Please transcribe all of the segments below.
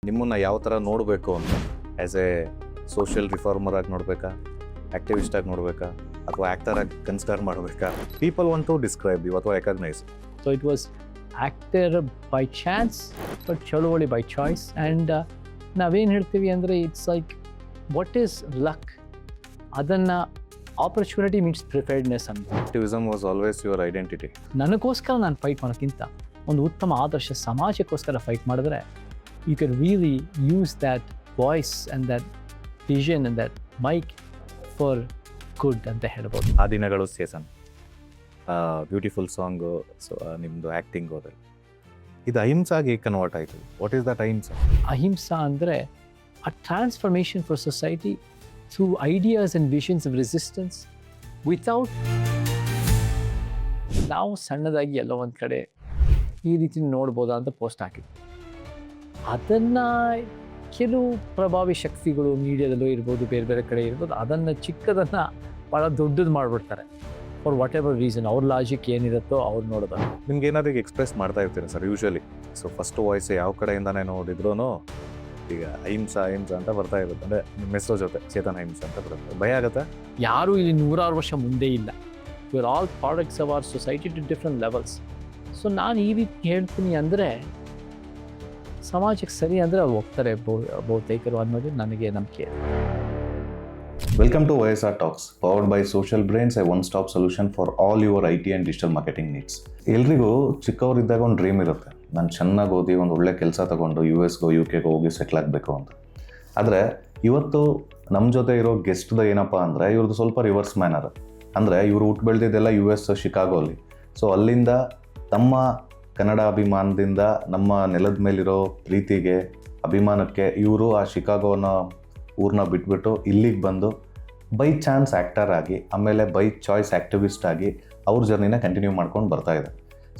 ನಿಮ್ಮನ್ನು ಯಾವ ಥರ ನೋಡಬೇಕು ಅಂತ ಆ್ಯಸ್ ಎ ಸೋಷಿಯಲ್ ರಿಫಾರ್ಮರ್ ಆಗಿ ನೋಡಬೇಕಾ, ಆ್ಯಕ್ಟಿವಿಸ್ಟ್ ಆಗಿ ನೋಡಬೇಕಾ, ಅಥವಾ ಆ್ಯಕ್ಟರ್ ಆಗಿ ಕನ್ಸಿಡರ್ ಮಾಡಬೇಕಾ? People want to describe you ಅಥವಾ recognise. So it was actor by chance, but ಚಳುವಳಿ by choice. And ನಾವೇನು ಹೇಳ್ತೀವಿ ಅಂದರೆ it's like what is luck, ಅದನ್ನು ಆಪರ್ಚುನಿಟಿ ಮೀನ್ಸ್ ಪ್ರಿಪೇರ್ಡ್ನೆಸ್ ಅಂತ. Activism was always your identity. ನನಗೋಸ್ಕರ ನಾನು ಫೈಟ್ ಮಾಡೋಕ್ಕಿಂತ ಒಂದು ಉತ್ತಮ ಆದರ್ಶ ಸಮಾಜಕ್ಕೋಸ್ಕರ ಫೈಟ್ ಮಾಡಿದ್ರೆ you can really use that voice and that vision and that mic for good ಅಂತ ಹೇಳ್ಬೋದು. ಆ ದಿನಗಳು ಸೇಸನ್ ಬ್ಯೂಟಿಫುಲ್ ಸಾಂಗು. ಸೊ ನಿಮ್ಮದು ಆ್ಯಕ್ಟಿಂಗ್ ಹೋದಲ್ಲಿ ಇದು ಅಹಿಂಸಾಗಿ ಕನ್ವರ್ಟ್ ಆಯಿತು. What is that ahimsa? ಅಹಿಂಸಾ ಅಂದರೆ a transformation for society through ideas and visions of resistance without. ನಾವು ಸಣ್ಣದಾಗಿ ಎಲ್ಲೋ ಒಂದು ಕಡೆ ಈ ರೀತಿ ನೋಡ್ಬೋದಾ ಅಂತ ಪೋಸ್ಟ್ ಹಾಕಿದ್ವಿ. ಅದನ್ನು ಕೆಲವು ಪ್ರಭಾವಿ ಶಕ್ತಿಗಳು ಮೀಡಿಯಾದಲ್ಲೂ ಇರ್ಬೋದು, ಬೇರೆ ಬೇರೆ ಕಡೆ ಇರ್ಬೋದು, ಅದನ್ನು ಚಿಕ್ಕದನ್ನು ಭಾಳ ದೊಡ್ಡದು ಮಾಡಿಬಿಡ್ತಾರೆ ಫಾರ್ ವಾಟ್ ಎವರ್ ರೀಸನ್. ಅವ್ರ ಲಾಜಿಕ್ ಏನಿರುತ್ತೋ ಅವ್ರು ನೋಡೋದು. ನಿಮ್ಗೆ ಏನಾದ್ರು ಎಕ್ಸ್ಪ್ರೆಸ್ ಮಾಡ್ತಾ ಇರ್ತೀರಾ sir usually? So first voice ಯಾವ ಕಡೆಯಿಂದಾನೇ ನೋಡಿದ್ರೂ ಈಗ ಅಹಿಂಸಾ ಅಂತ ಬರ್ತಾ ಇರುತ್ತೆ. ಅಂದರೆ ನಿಮ್ಮ ಹೆಸರು ಜೊತೆ ಚೇತನ್ ಅಹಿಂಸಾ ಅಂತ ಬರುತ್ತೆ. ಭಯ ಆಗುತ್ತಾ? ಯಾರೂ ಇಲ್ಲಿ 100 ವರ್ಷ ಮುಂದೆ ಇಲ್ಲ. We are all products of our society to different levels. So ನಾನು ಈ ರೀತಿ ಹೇಳ್ತೀನಿ ಅಂದರೆ ಸಮಾಜಕ್ಕೆ ಸರಿ ಅಂದರೆ ಅವ್ರು ಹೋಗ್ತಾರೆ ಬಹುತೇಕರು ಅನ್ನೋದು ನನಗೆ ನಂಬಿಕೆ. Welcome to YSR Talks, powered by Social Brains, a one-stop solution for all your IT and digital marketing needs. ಎಲ್ರಿಗೂ ಚಿಕ್ಕವರಿದ್ದಾಗ ಒಂದು ಡ್ರೀಮ್ ಇರುತ್ತೆ, ನಾನು ಚೆನ್ನಾಗಿ ಓದಿ ಒಂದು ಒಳ್ಳೆ ಕೆಲಸ ತಗೊಂಡು US-ಗೋ UK-ಗೋ ಹೋಗಿ ಸೆಟ್ಲ್ ಆಗಬೇಕು ಅಂತ. ಆದರೆ ಇವತ್ತು ನಮ್ಮ ಜೊತೆ ಇರೋ ಗೆಸ್ಟ್ದು ಏನಪ್ಪ ಅಂದರೆ ಇವ್ರದ್ದು ಸ್ವಲ್ಪ ರಿವರ್ಸ್ ಮ್ಯಾನರ್. ಅಂದರೆ ಇವರು ಹುಟ್ಟು ಬೆಳೆದಿದ್ದೆಲ್ಲ US ಶಿಕಾಗೋಲಿ. ಸೊ ಅಲ್ಲಿಂದ ತಮ್ಮ ಕನ್ನಡ ಅಭಿಮಾನದಿಂದ ನಮ್ಮ ನೆಲದ ಮೇಲಿರೋ ಪ್ರೀತಿಗೆ ಅಭಿಮಾನಕ್ಕೆ ಇವರು ಆ ಶಿಕಾಗೋನ ಊರನ್ನ ಬಿಟ್ಬಿಟ್ಟು ಇಲ್ಲಿಗೆ ಬಂದು ಬೈ ಚಾನ್ಸ್ ಆ್ಯಕ್ಟರ್ ಆಗಿ, ಆಮೇಲೆ ಬೈ ಚಾಯ್ಸ್ ಆ್ಯಕ್ಟಿವಿಸ್ಟ್ ಆಗಿ ಅವ್ರ ಜರ್ನಿನ ಕಂಟಿನ್ಯೂ ಮಾಡ್ಕೊಂಡು ಬರ್ತಾ ಇದೆ.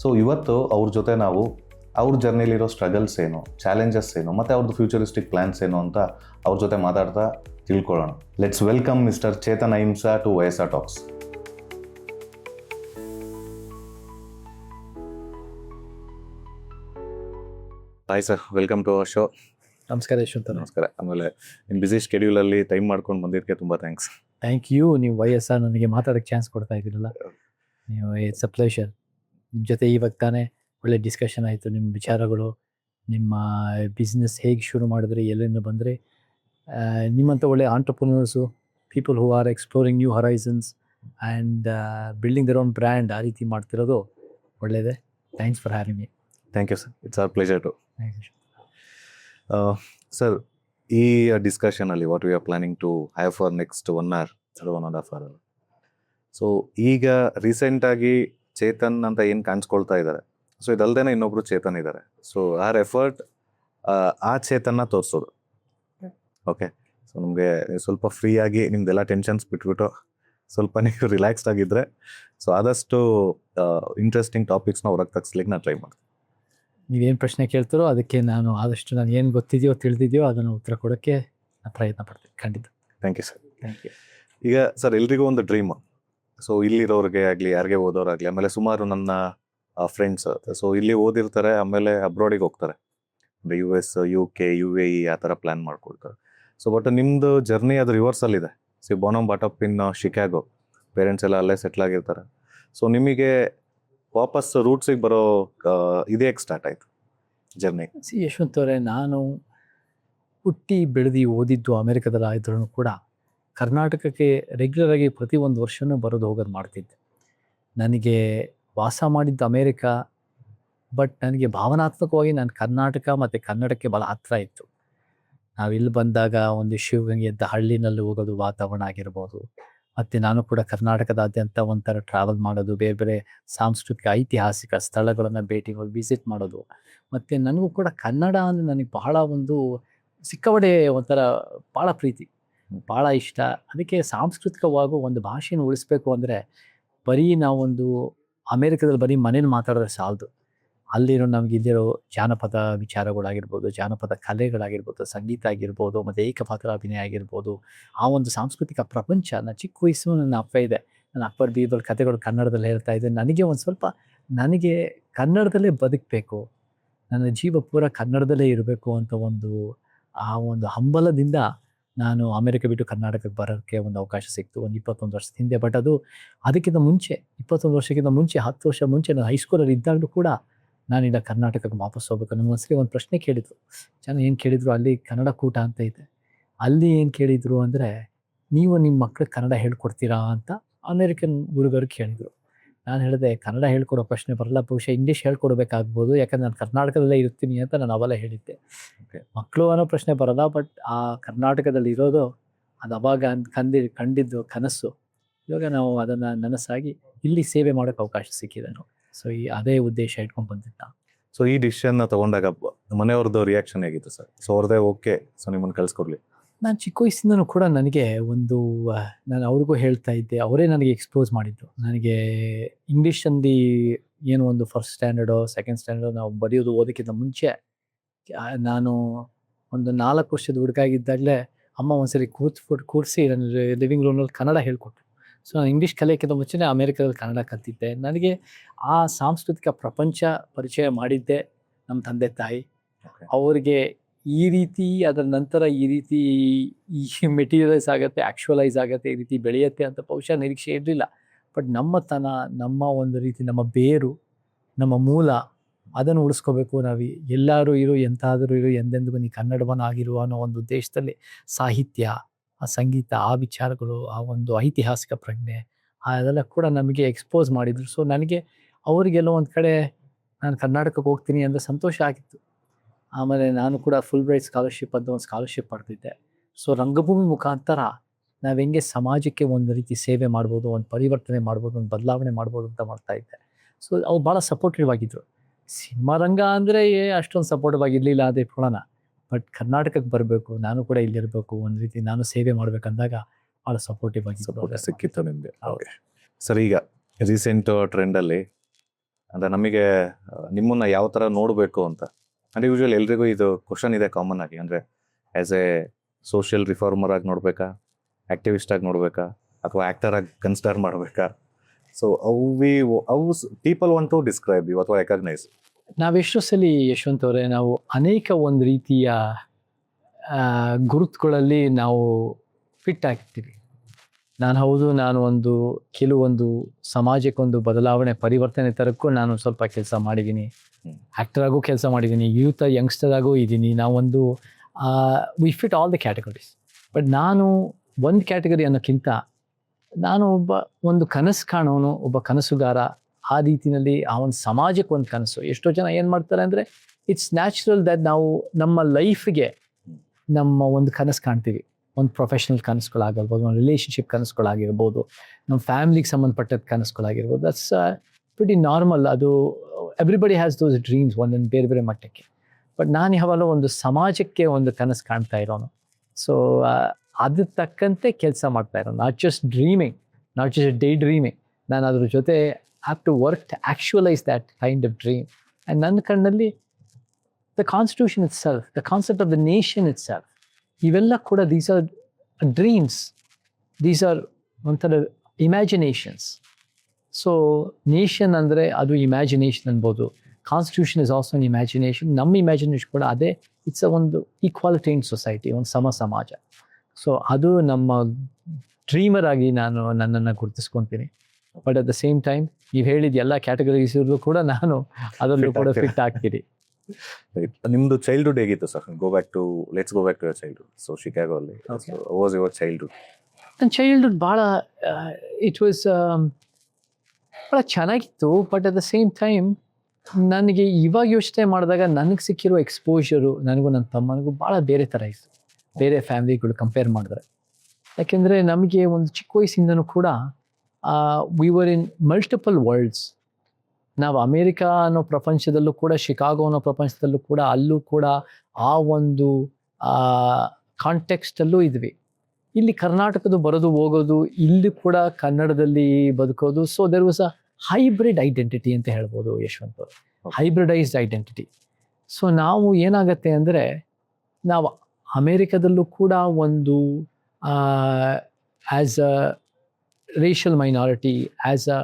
ಸೊ ಇವತ್ತು ಅವ್ರ ಜೊತೆ ನಾವು ಅವ್ರ ಜರ್ನಿಲಿರೋ ಸ್ಟ್ರಗಲ್ಸ್ ಏನು, ಚಾಲೆಂಜಸ್ ಏನು, ಮತ್ತು ಅವ್ರದ್ದು ಫ್ಯೂಚರಿಸ್ಟಿಕ್ ಪ್ಲ್ಯಾನ್ಸ್ ಏನು ಅಂತ ಅವ್ರ ಜೊತೆ ಮಾತಾಡ್ತಾ ತಿಳ್ಕೊಳ್ಳೋಣ. Let's welcome mister Chetan Ahimsa to YSR Talks. Hi sir, welcome to our show. ನಮಸ್ಕಾರ ಯಶವಂತ. ನಮಸ್ಕಾರ. ಆಮೇಲೆ ನಿಮ್ಮ ಬಿಸಿ ಶೆಡ್ಯೂಲಲ್ಲಿ ಟೈಮ್ ಮಾಡ್ಕೊಂಡು ಬಂದಿದ್ದಕ್ಕೆ ತುಂಬ ಥ್ಯಾಂಕ್ಸ್. Thank you. ನೀವು YSR ನನಗೆ ಮಾತಾಡೋಕ್ಕೆ ಚಾನ್ಸ್ ಕೊಡ್ತಾ ಇದ್ದೀರಲ್ಲ, ನೀವು ಇಟ್ಸ್ ಅ ಪ್ಲೇಷರ್. ನಿಮ್ಮ ಜೊತೆ ಇವಾಗ ತಾನೇ ಒಳ್ಳೆ ಡಿಸ್ಕಷನ್ ಆಯಿತು. ನಿಮ್ಮ ವಿಚಾರಗಳು, ನಿಮ್ಮ ಬಿಸ್ನೆಸ್ ಹೇಗೆ ಶುರು ಮಾಡಿದ್ರಿ, ಎಲ್ಲಿಂದ ಬಂದರೆ, ನಿಮ್ಮಂಥ ಒಳ್ಳೆ entrepreneurs, people who are exploring new horizons and building their own brand, ಆ ರೀತಿ ಮಾಡ್ತಿರೋದು ಒಳ್ಳೆಯದೇ. Thanks for having me. Thank you sir, it's our pleasure to. Thank you sir, ಈ ಡಿಸ್ಕಷನಲ್ಲಿ what we are planning to have for next 1 hour, 1.5 hour. So ಈಗ ರೀಸೆಂಟಾಗಿ ಚೇತನ್ ಅಂತ ಏನು ಕಾಣಿಸ್ಕೊಳ್ತಾ ಇದ್ದಾರೆ, ಸೊ ಇದಲ್ದೇನೆ ಇನ್ನೊಬ್ರು ಚೇತನ್ ಇದ್ದಾರೆ. ಸೊ ಆರ್ ಎಫರ್ಟ್ ಆ ಚೇತನ್ನ ತೋರಿಸೋದು. ಓಕೆ, ಸೊ ನಮಗೆ ಸ್ವಲ್ಪ ಫ್ರೀಯಾಗಿ ನಿಮ್ದೆಲ್ಲ ಟೆನ್ಷನ್ಸ್ ಬಿಟ್ಬಿಟ್ಟು ಸ್ವಲ್ಪ ನೀವು ರಿಲ್ಯಾಕ್ಸ್ಡ್ ಆಗಿದ್ದರೆ, ಸೊ ಆದಷ್ಟು ಇಂಟ್ರೆಸ್ಟಿಂಗ್ ಟಾಪಿಕ್ಸ್ನ ಹೊರಗೆ ತಗ್ಸ್ಲಿಕ್ಕೆ ನಾನು ಟ್ರೈ ಮಾಡ್ತೀನಿ. ನೀವೇನು ಪ್ರಶ್ನೆ ಕೇಳ್ತಾರೋ ಅದಕ್ಕೆ ನಾನು ಆದಷ್ಟು ನಾನು ಏನು ಗೊತ್ತಿದೆಯೋ ತಿಳಿದಿದೆಯೋ ಅದನ್ನು ಉತ್ತರ ಕೊಡೋಕ್ಕೆ ಪ್ರಯತ್ನ ಪಡ್ತೀನಿ. ಖಂಡಿತ. Thank you sir. Thank you. ಈಗ ಸರ್, ಎಲ್ರಿಗೂ ಒಂದು ಡ್ರೀಮ್. ಸೊ ಇಲ್ಲಿರೋರಿಗೆ ಆಗಲಿ, ಯಾರಿಗೆ ಓದೋರಾಗಲಿ, ಆಮೇಲೆ ಸುಮಾರು ನನ್ನ ಫ್ರೆಂಡ್ಸ್ ಸೊ ಇಲ್ಲಿ ಓದಿರ್ತಾರೆ, ಆಮೇಲೆ ಅಬ್ರಾಡಿಗೆ ಹೋಗ್ತಾರೆ, US, UK, UAE ಆ ಥರ ಪ್ಲ್ಯಾನ್ ಮಾಡ್ಕೊಳ್ತಾರೆ. ಸೊ ಬಟ್ ನಿಮ್ಮದು ಜರ್ನಿ ಅದು ರಿವರ್ಸಲ್ಲಿದೆ. See born brought up in Chicago, parents ಎಲ್ಲ ಅಲ್ಲೇ ಸೆಟ್ಲ್ ಆಗಿರ್ತಾರೆ. ಸೊ ನಿಮಗೆ ವಾಪಸ್ ರೂಟ್ಸಿಗೆ ಬರೋ ಇದೇ ಸ್ಟಾರ್ಟ್ ಆಯಿತು ಜರ್ನಿ? ಯಶವಂತ್ ಅವರೇ, ನಾನು ಹುಟ್ಟಿ ಬೆಳೆದು ಓದಿದ್ದು ಅಮೆರಿಕದಲ್ಲಿ ಆದ್ರೂ ಕೂಡ ಕರ್ನಾಟಕಕ್ಕೆ ರೆಗ್ಯುಲರಾಗಿ ಪ್ರತಿ ಒಂದು ವರ್ಷವೂ ಬರೋದು ಹೋಗೋದು ಮಾಡ್ತಿದ್ದೆ. ನನಗೆ ವಾಸ ಮಾಡಿದ್ದು ಅಮೇರಿಕ, ಬಟ್ ನನಗೆ ಭಾವನಾತ್ಮಕವಾಗಿ ನಾನು ಕರ್ನಾಟಕ ಮತ್ತು ಕನ್ನಡಕ್ಕೆ ಭಾಳ ಹತ್ತಿರ ಇತ್ತು. ನಾವು ಇಲ್ಲಿ ಬಂದಾಗ ಒಂದು ಶಿವಗಂಗೆಯದ್ದ ಹಳ್ಳಿನಲ್ಲಿ ಹೋಗೋದು ವಾತಾವರಣ ಆಗಿರ್ಬೋದು, ಮತ್ತು ನಾನು ಕೂಡ ಕರ್ನಾಟಕದಾದ್ಯಂತ ಒಂಥರ ಟ್ರಾವೆಲ್ ಮಾಡೋದು, ಬೇರೆ ಬೇರೆ ಸಾಂಸ್ಕೃತಿಕ ಐತಿಹಾಸಿಕ ಸ್ಥಳಗಳನ್ನು ವಿಸಿಟ್ ಮಾಡೋದು, ಮತ್ತು ನನಗೂ ಕೂಡ ಕನ್ನಡ ಅಂದರೆ ನನಗೆ ಬಹಳ ಒಂದು ಸಿಕ್ಕಾಪಟ್ಟೆ ಒಂಥರ ಭಾಳ ಪ್ರೀತಿ, ಭಾಳ ಇಷ್ಟ. ಅದಕ್ಕೆ ಸಾಂಸ್ಕೃತಿಕವಾಗೂ ಒಂದು ಭಾಷೆಯನ್ನು ಉಳಿಸ್ಬೇಕು ಅಂದರೆ ಬರೀ ನಾವೊಂದು ಅಮೇರಿಕದಲ್ಲಿ ಬರೀ ಮನೇಲಿ ಮಾತಾಡಿದ್ರೆ ಸಾಲದು. ಅಲ್ಲಿರೋ ನಮ್ಗೆ ಇಲ್ಲಿರೋ ಜಾನಪದ ವಿಚಾರಗಳಾಗಿರ್ಬೋದು, ಜಾನಪದ ಕಲೆಗಳಾಗಿರ್ಬೋದು, ಸಂಗೀತ ಆಗಿರ್ಬೋದು, ಮತ್ತು ಏಕಪಾತ್ರ ಅಭಿನಯ ಆಗಿರ್ಬೋದು, ಆ ಒಂದು ಸಾಂಸ್ಕೃತಿಕ ಪ್ರಪಂಚ. ನಾನು ಚಿಕ್ಕ ವಯಸ್ಸು ನನ್ನ ಅಪ್ಪ ಇದೆ, ನನ್ನ ಅಪ್ಪರ ಬೀದರ್ ಕಥೆಗಳು ಕನ್ನಡದಲ್ಲಿ ಹೇಳ್ತಾ ಇದ್ದೆ. ನನಗೆ ಒಂದು ಸ್ವಲ್ಪ ನನಗೆ ಕನ್ನಡದಲ್ಲೇ ಬದುಕಬೇಕು, ನನ್ನ ಜೀವ ಪೂರ ಕನ್ನಡದಲ್ಲೇ ಇರಬೇಕು ಅಂತ ಆ ಒಂದು ಹಂಬಲದಿಂದ ನಾನು ಅಮೆರಿಕ ಬಿಟ್ಟು ಕರ್ನಾಟಕಕ್ಕೆ ಬರೋಕ್ಕೆ ಒಂದು ಅವಕಾಶ ಸಿಕ್ತು ಒಂದು 21 ವರ್ಷದ ಹಿಂದೆ. ಬಟ್ ಅದಕ್ಕಿಂತ ಮುಂಚೆ 21 ವರ್ಷಕ್ಕಿಂತ ಮುಂಚೆ 10 ವರ್ಷ ಮುಂಚೆ ನಾನು ಹೈಸ್ಕೂಲಲ್ಲಿ ಇದ್ದಾಗಲೂ ಕೂಡ ನಾನಿಲ್ಲ ಕರ್ನಾಟಕಕ್ಕೆ ವಾಪಸ್ ಹೋಗ್ಬೇಕು. ನನಗೊಂದ್ಸರಿ ಒಂದು ಪ್ರಶ್ನೆ ಕೇಳಿದರು, ಜನ ಏನು ಕೇಳಿದರು, ಅಲ್ಲಿ ಕನ್ನಡ ಕೂಟ ಅಂತ ಇದೆ, ಅಲ್ಲಿ ಏನು ಕೇಳಿದರು ಅಂದರೆ, ನೀವು ನಿಮ್ಮ ಮಕ್ಳಿಗೆ ಕನ್ನಡ ಹೇಳ್ಕೊಡ್ತೀರಾ ಅಂತ ಅಮೇರಿಕನ್ ಗುರುಗರು ಕೇಳಿದರು. ನಾನು ಹೇಳಿದೆ, ಕನ್ನಡ ಹೇಳ್ಕೊಡೋ ಪ್ರಶ್ನೆ ಬರಲ್ಲ, ಬಹುಶಃ ಇಂಗ್ಲೀಷ್ ಹೇಳ್ಕೊಡ್ಬೇಕಾಗ್ಬೋದು, ಯಾಕಂದ್ರೆ ನಾನು ಕರ್ನಾಟಕದಲ್ಲೇ ಇರ್ತೀನಿ ಅಂತ ನಾನು ಅವೆಲ್ಲ ಹೇಳಿದ್ದೆ. ಮಕ್ಕಳು ಅನ್ನೋ ಪ್ರಶ್ನೆ ಬರಲ್ಲ, ಬಟ್ ಆ ಕರ್ನಾಟಕದಲ್ಲಿ ಇರೋದು ಅದು ಅವಾಗ ಕಂಡಿದ್ದು ಕನಸು. ಇವಾಗ ನಾವು ಅದನ್ನು ನನಸಾಗಿ ಇಲ್ಲಿ ಸೇವೆ ಮಾಡೋಕ್ಕೆ ಅವಕಾಶ ಸಿಕ್ಕಿದೆ. ಸೊ ಅದೇ ಉದ್ದೇಶ ಇಟ್ಕೊಂಡು ಬಂದಿದ್ದ. ಸೊ ಈ ಡಿಸಿಷನ್ ತಗೊಂಡಾಗ ಮನೆಯವ್ರದ್ದು ರಿಯಾಕ್ಷನ್ ಹೇಗಿತ್ತು ಸರ್? ಸೊ ಅವ್ರದ್ದೇ ಓಕೆ, ಸೊ ನಿಮ್ಮನ್ನು ಕಳ್ಸ್ಕೊಡ್ಲಿ. ನಾನು ಚಿಕ್ಕ ವಯಸ್ಸಿಂದನೂ ಕೂಡ ನನಗೆ ನಾನು ಅವ್ರಿಗೂ ಹೇಳ್ತಾ ಇದ್ದೆ, ಅವರೇ ನನಗೆ ಎಕ್ಸ್ಪೋಸ್ ಮಾಡಿದ್ದು. ನನಗೆ ಇಂಗ್ಲೀಷಲ್ಲಿ ಏನು ಒಂದು ಫಸ್ಟ್ ಸ್ಟ್ಯಾಂಡರ್ಡೋ ಸೆಕೆಂಡ್ ಸ್ಟ್ಯಾಂಡರ್ಡೋ ನಾವು ಬರೆಯೋದು ಓದೋಕ್ಕಿಂತ ಮುಂಚೆ ನಾನು ಒಂದು 4 ವರ್ಷದ ಹುಡುಗಾಗಿದ್ದಾಗಲೇ ಅಮ್ಮ ಒಂದ್ಸರಿ ಕೂರಿಸಿ ನನ್ನ ಲಿವಿಂಗ್ ರೂಮ್ನಲ್ಲಿ ಕನ್ನಡ ಹೇಳ್ಕೊಟ್ರು. ಸೊ ನಾನು ಇಂಗ್ಲೀಷ್ ಕಲಿಯೋಕ್ಕಿಂತ ಮುಂಚೆನೇ ಅಮೇರಿಕಾದಲ್ಲಿ ಕನ್ನಡ ಕಲಿತಿದ್ದೆ. ನನಗೆ ಆ ಸಾಂಸ್ಕೃತಿಕ ಪ್ರಪಂಚ ಪರಿಚಯ ಮಾಡಿದ್ದೆ ನಮ್ಮ ತಂದೆ ತಾಯಿ. ಅವ್ರಿಗೆ ಈ ರೀತಿ ಅದರ ನಂತರ ಈ ರೀತಿ ಈ ಮೆಟೀರಿಯಲೈಸ್ ಆಗುತ್ತೆ, ಆ್ಯಕ್ಚುವಲೈಸ್ ಆಗುತ್ತೆ, ಈ ರೀತಿ ಬೆಳೆಯುತ್ತೆ ಅಂತ ಬಹುಶಃ ನಿರೀಕ್ಷೆ ಇರಲಿಲ್ಲ. ಬಟ್ ನಮ್ಮ ಒಂದು ರೀತಿ ನಮ್ಮ ಬೇರು, ನಮ್ಮ ಮೂಲ, ಅದನ್ನು ಉಳಿಸ್ಕೋಬೇಕು. ನಾವು ಎಲ್ಲರೂ ಎಂತಾದರೂ ಎಂದೆಂದಿಗೂ ನೀ ಕನ್ನಡವನ್ನಾಗಿರುವ ಅನ್ನೋ ಒಂದು ಉದ್ದೇಶದಲ್ಲಿ ಸಾಹಿತ್ಯ, ಆ ಸಂಗೀತ, ಆ ವಿಚಾರಗಳು, ಆ ಒಂದು ಐತಿಹಾಸಿಕ ಪ್ರಜ್ಞೆ ಅದೆಲ್ಲ ಕೂಡ ನಮಗೆ ಎಕ್ಸ್ಪೋಸ್ ಮಾಡಿದರು. ಸೊ ನನಗೆ ಅವರಿಗೆಲ್ಲೋ ಒಂದು ಕಡೆ ನಾನು ಕರ್ನಾಟಕಕ್ಕೆ ಹೋಗ್ತೀನಿ ಅಂದರೆ ಸಂತೋಷ ಆಗಿತ್ತು. ಆಮೇಲೆ ನಾನು ಕೂಡ ಫುಲ್ಬ್ರೈಟ್ ಸ್ಕಾಲರ್ಶಿಪ್ ಅಂತ ಒಂದು ಸ್ಕಾಲರ್ಶಿಪ್ ಪಡೆದಿದ್ದೆ. ಸೊ ರಂಗಭೂಮಿ ಮುಖಾಂತರ ನಾವು ಹೆಂಗೆ ಸಮಾಜಕ್ಕೆ ಒಂದು ರೀತಿ ಸೇವೆ ಮಾಡ್ಬೋದು, ಒಂದು ಪರಿವರ್ತನೆ ಮಾಡ್ಬೋದು, ಒಂದು ಬದಲಾವಣೆ ಮಾಡ್ಬೋದು ಅಂತ ಮಾಡ್ತಾಯಿದ್ದೆ. ಸೊ ಅವ್ರು ಭಾಳ ಸಪೋರ್ಟಿವ್ ಆಗಿದ್ದರು. ಸಿನಿಮಾ ರಂಗ ಅಂದರೆ ಅಷ್ಟೊಂದು ಸಪೋರ್ಟಿವ್ ಆಗಿರಲಿಲ್ಲ ಅದೇ ಪುರಾಣ. ಬಟ್ ಕರ್ನಾಟಕಕ್ಕೆ ಬರಬೇಕು, ನಾನು ಕೂಡ ಇಲ್ಲಿರಬೇಕು, ಒಂದು ರೀತಿ ನಾನು ಸೇವೆ ಮಾಡ್ಬೇಕಂದಾಗ ಭಾಳ ಸಪೋರ್ಟಿವ್ ಆಗಿ ಸಿಕ್ಕಿತ್ತು ನಿಮಗೆ. ಓಕೆ ಸರ್, ಈಗ ರೀಸೆಂಟ್ ಟ್ರೆಂಡಲ್ಲಿ ಅಂದರೆ ನಮಗೆ ನಿಮ್ಮನ್ನು ಯಾವ ಥರ ನೋಡಬೇಕು ಅಂತ, ಅಂದರೆ ಯೂಶ್ವಲ್ ಎಲ್ರಿಗೂ ಇದು ಕ್ವಶನ್ ಇದೆ ಕಾಮನ್ ಆಗಿ, ಅಂದರೆ ಆ್ಯಸ್ ಎ ಸೋಷಿಯಲ್ ರಿಫಾರ್ಮರ್ ಆಗಿ ನೋಡಬೇಕಾ, ಆ್ಯಕ್ಟಿವಿಸ್ಟ್ ಆಗಿ ನೋಡಬೇಕಾ, ಅಥವಾ ಆ್ಯಕ್ಟರ್ ಆಗಿ ಕನ್ಸಿಡರ್ ಮಾಡಬೇಕಾ? So people want to describe you ಅಥವಾ ರೆಕಗ್ನೈಸ್. ನಾವೆಷ್ಟೋ ಸಲ ಯಶವಂತ್ ಅವರೇ, ನಾವು ಅನೇಕ ಒಂದು ರೀತಿಯ ಗುರುತುಗಳಲ್ಲಿ ನಾವು ಫಿಟ್ ಆಗ್ತೀವಿ. ನಾನು ಕೆಲವೊಂದು ಸಮಾಜಕ್ಕೊಂದು ಬದಲಾವಣೆ ಪರಿವರ್ತನೆ ತರಕ್ಕೂ ನಾನು ಸ್ವಲ್ಪ ಕೆಲಸ ಮಾಡಿದ್ದೀನಿ, ಆ್ಯಕ್ಟರಾಗೂ ಕೆಲಸ ಮಾಡಿದ್ದೀನಿ, ಯಂಗ್ಸ್ಟರ್ ಆಗೂ ಇದ್ದೀನಿ. ನಾವೊಂದು we fit all the categories. But ನಾನು ಒಂದು ಕ್ಯಾಟಗರಿ ಅನ್ನೋಕ್ಕಿಂತ ನಾನು ಒಂದು ಕನಸು ಕಾಣೋನು, ಒಬ್ಬ ಕನಸುಗಾರ. ಆ ರೀತಿಯಲ್ಲಿ ಆ ಒಂದು ಸಮಾಜಕ್ಕೆ ಒಂದು ಕನಸು. ಎಷ್ಟೋ ಜನ ಏನು ಮಾಡ್ತಾರೆ ಅಂದರೆ, ಇಟ್ಸ್ ನ್ಯಾಚುರಲ್ ದಟ್ ನಾವು ನಮ್ಮ ಲೈಫ್ಗೆ ನಮ್ಮ ಒಂದು ಕನಸು ಕಾಣ್ತೀವಿ. ಒಂದು ಪ್ರೊಫೆಷ್ನಲ್ ಕನಸುಗಳಾಗಿರ್ಬೋದು, ಒಂದು ರಿಲೇಷನ್ಶಿಪ್ ಕನಸುಗಳಾಗಿರ್ಬೋದು, ನಮ್ಮ ಫ್ಯಾಮಿಲಿಗೆ ಸಂಬಂಧಪಟ್ಟದ ಕನಸುಗಳಾಗಿರ್ಬೋದು. That's pretty normal. ಅದು ಎವ್ರಿಬಡಿ ಹ್ಯಾಸ್ ದೋಸ್ ಡ್ರೀಮ್ಸ್ ಒಂದೊಂದು ಬೇರೆ ಬೇರೆ ಮಟ್ಟಕ್ಕೆ. ಬಟ್ ನಾನು ಯಾವಾಗಲೂ ಒಂದು ಸಮಾಜಕ್ಕೆ ಒಂದು ಕನಸು ಕಾಣ್ತಾ ಇರೋನು. ಸೊ ಅದ್ರ ತಕ್ಕಂತೆ ಕೆಲಸ ಮಾಡ್ತಾ ಇರೋನು. Not just dreaming, not just day dreaming. ನಾನು ಅದ್ರ ಜೊತೆ have to work to actualise that kind of dream. And ನನ್ನ ಕಣ್ಣಲ್ಲಿ the constitution itself, the concept of the nation itself, ಇವೆಲ್ಲ ಕೂಡ these are dreams, these are ಒಂಥರ imaginations. So nation ಅಂದರೆ ಅದು ಇಮ್ಯಾಜಿನೇಷನ್ ಅನ್ಬೋದು. Constitution is also an imagination. ನಮ್ಮ imagination ಕೂಡ ಅದೇ. ಇಟ್ಸ್ ಒಂದು ಈಕ್ವಾಲಿಟಿ ಇನ್ ಸೊಸೈಟಿ, ಒಂದು ಸಮಾಜ. ಸೊ ಅದು ನಮ್ಮ ಡ್ರೀಮರ್ ಆಗಿ ನಾನು ನನ್ನನ್ನು ಗುರುತಿಸ್ಕೊತೀನಿ. But at the same time ನೀವು ಹೇಳಿದ ಎಲ್ಲ ಕ್ಯಾಟಗರೀಸಲ್ಲೂ ಕೂಡ ನಾನು ಅದರಲ್ಲೂ ಕೂಡ ಫಿಟ್ ಆಗ್ತೀನಿ. ನಿಮ್ಮದು ಚೈಲ್ಡ್ಹುಡ್ ಹೇಗಿತ್ತು sir? Let's go back to your childhood. So Chicago ಅಲ್ಲಿ ವಾಸ್ ಯುವರ್ ಚೈಲ್ಡ್ಹುಡ್? ನನ್ನ ಚೈಲ್ಡ್ಹುಡ್ ಭಾಳ ಭಾಳ ಚೆನ್ನಾಗಿತ್ತು. But at the same time ನನಗೆ ಇವಾಗ ಯೋಚನೆ ಮಾಡಿದಾಗ ನನಗೆ ಸಿಕ್ಕಿರೋ ಎಕ್ಸ್ಪೋಜರು ನನಗೂ ನನ್ನ ತಮ್ಮನಿಗೂ ಭಾಳ ಬೇರೆ ಥರ ಇತ್ತು, ಬೇರೆ ಫ್ಯಾಮಿಲಿಗಳು ಕಂಪೇರ್ ಮಾಡಿದ್ರೆ. ಯಾಕೆಂದರೆ ನಮಗೆ ಒಂದು ಚಿಕ್ಕ ವಯಸ್ಸಿಂದನೂ ಕೂಡ we were in multiple worlds. ನಾವು ಅಮೇರಿಕಾ ಅನ್ನೋ ಪ್ರಪಂಚದಲ್ಲೂ ಕೂಡ, ಶಿಕಾಗೋ ಅನ್ನೋ ಪ್ರಪಂಚದಲ್ಲೂ ಕೂಡ, ಅಲ್ಲೂ ಕೂಡ ಆ ಒಂದು ಕಾಂಟೆಕ್ಸ್ಟಲ್ಲೂ ಇದ್ವಿ. ಇಲ್ಲಿ ಕರ್ನಾಟಕದ ಬರೋದು ಹೋಗೋದು, ಇಲ್ಲಿ ಕೂಡ ಕನ್ನಡದಲ್ಲಿ ಬದುಕೋದು. So there was a hybrid identity ಅಂತ ಹೇಳ್ಬೋದು ಯಶವಂತ್ ಅವರು, ಹೈಬ್ರಿಡೈಸ್ಡ್ ಐಡೆಂಟಿಟಿ. ಸೊ ನಾವು ಏನಾಗತ್ತೆ ಅಂದರೆ, ನಾವು ಅಮೇರಿಕಾದಲ್ಲೂ ಕೂಡ ಒಂದು as a racial minority, as a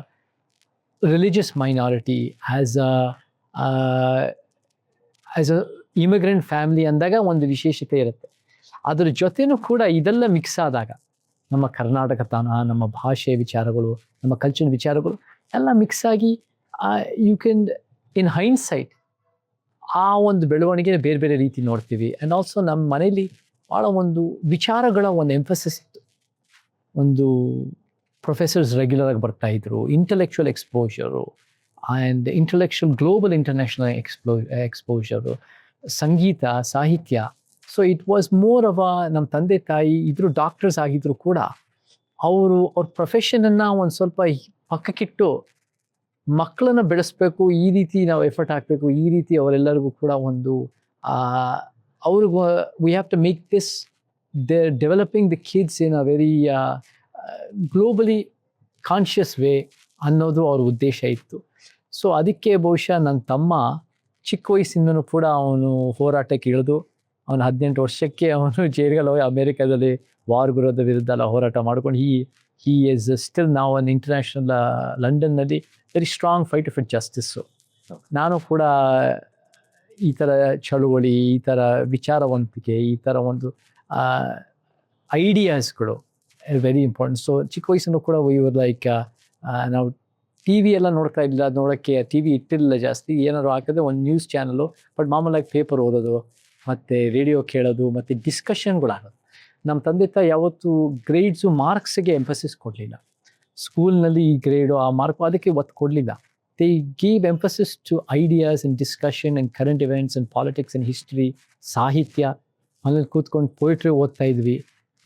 religious minority, as a as a immigrant family ಅಂದಾಗ ಒಂದು ವಿಶೇಷತೆ ಇರುತ್ತೆ. ಅದ್ರ ಜೊತೆನೂ ಕೂಡ ಇದೆಲ್ಲ ಮಿಕ್ಸ್ ಆದಾಗ ನಮ್ಮ ಕರ್ನಾಟಕತನ, ನಮ್ಮ ಭಾಷೆ ವಿಚಾರಗಳು, ನಮ್ಮ ಕಲ್ಚರ್ ವಿಚಾರಗಳು ಎಲ್ಲ ಮಿಕ್ಸ್ ಆಗಿ ಯು ಕ್ಯಾನ್ ಇನ್ ಹೈಂಡ್ಸೈಟ್ ಆ ಒಂದು ಬೆಳವಣಿಗೆ ಬೇರೆ ಬೇರೆ ರೀತಿ ನೋಡ್ತೀವಿ. ಆ್ಯಂಡ್ ಆಲ್ಸೋ ನಮ್ಮ ಮನೇಲಿ ಭಾಳ ಒಂದು ವಿಚಾರಗಳ ಒಂದು ಎಂಫಸಿಸ್ ಇತ್ತು. ಒಂದು ಪ್ರೊಫೆಸರ್ಸ್ ರೆಗ್ಯುಲರ್ ಆಗಿ ಬರ್ತಾ ಇದ್ರು, intellectual exposure and intellectual global international exposure, ಸಂಗೀತ, ಸಾಹಿತ್ಯ. ಸೊ ಇಟ್ ವಾಸ್ ಮೋರ್ ಅವ ನಮ್ಮ ತಂದೆ ತಾಯಿ ಇದ್ರು ಡಾಕ್ಟರ್ಸ್ ಆಗಿದ್ರು ಕೂಡ ಅವ್ರ ಪ್ರೊಫೆಷನನ್ನು ಒಂದು ಸ್ವಲ್ಪ ಪಕ್ಕಕ್ಕಿಟ್ಟು ಮಕ್ಕಳನ್ನು ಬೆಳೆಸ್ಬೇಕು, ಈ ರೀತಿ ನಾವು ಎಫರ್ಟ್ ಹಾಕಬೇಕು, ಈ ರೀತಿ ಅವರೆಲ್ಲರಿಗೂ ಕೂಡ ಒಂದು ಅವ್ರಿಗೂ we have to make this they're developing the kids in a very globally conscious way ಅನ್ನೋದು ಅವ್ರ ಉದ್ದೇಶ ಇತ್ತು. ಸೊ ಅದಕ್ಕೆ ಬಹುಶಃ ನನ್ನ ತಮ್ಮ ಚಿಕ್ಕ ವಯಸ್ಸಿಂದನೂ ಕೂಡ ಅವನು ಹೋರಾಟಕ್ಕೆ ಇಳಿದು ಅವನು 18 ವರ್ಷಕ್ಕೆ ಅವನು ಜೈಲಿಗೆ ಹೋಗಿ ಅಮೇರಿಕಾದಲ್ಲಿ ವಾರ್ ವಿರೋಧ ವಿರುದ್ಧ ಎಲ್ಲ ಹೋರಾಟ ಮಾಡ್ಕೊಂಡು he is still now an international ಲಂಡನ್ನಲ್ಲಿ very strong fighter for justice. ನಾನು ಕೂಡ ಈ ಥರ ಚಳುವಳಿ, ಈ ಥರ ವಿಚಾರವಂತಿಕೆ, ಈ ಥರ ಒಂದು ಐಡಿಯಾಸ್ಗಳು ವೆರಿ ಇಂಪಾರ್ಟೆಂಟ್. ಸೊ ಚಿಕ್ಕ ವಯಸ್ಸನ್ನು ಕೂಡ ಇವರು ಲೈಕ್ ನಾವು ಟಿ ವಿ ಎಲ್ಲ ನೋಡ್ತಾ ಇರಲಿಲ್ಲ, ನೋಡೋಕ್ಕೆ ಟಿ ವಿ ಇಟ್ಟಿರಲಿಲ್ಲ ಜಾಸ್ತಿ. ಏನಾದ್ರು ಹಾಕಿದ್ರೆ ಒಂದು ನ್ಯೂಸ್ ಚಾನಲು, ಬಟ್ ಮಾಮೂಲಾಗಿ ಪೇಪರ್ ಓದೋದು ಮತ್ತು ರೇಡಿಯೋ ಕೇಳೋದು ಮತ್ತು ಡಿಸ್ಕಷನ್ಗಳಾಗೋದು. ನಮ್ಮ ತಂದೆ ತಾಯಿ ಯಾವತ್ತೂ ಗ್ರೇಡ್ಸು ಮಾರ್ಕ್ಸಿಗೆ ಎಂಫಸಿಸ್ ಕೊಡಲಿಲ್ಲ. ಸ್ಕೂಲ್ನಲ್ಲಿ ಈ ಗ್ರೇಡು ಆ ಮಾರ್ಕು ಅದಕ್ಕೆ ಒತ್ತು ಕೊಡಲಿಲ್ಲ. They gave emphasis to ideas and discussion and current events and politics and history, ಸಾಹಿತ್ಯ. ಮನೇಲಿ ಕೂತ್ಕೊಂಡು ಪೊಯಿಟ್ರಿ ಓದ್ತಾ ಇದ್ವಿ.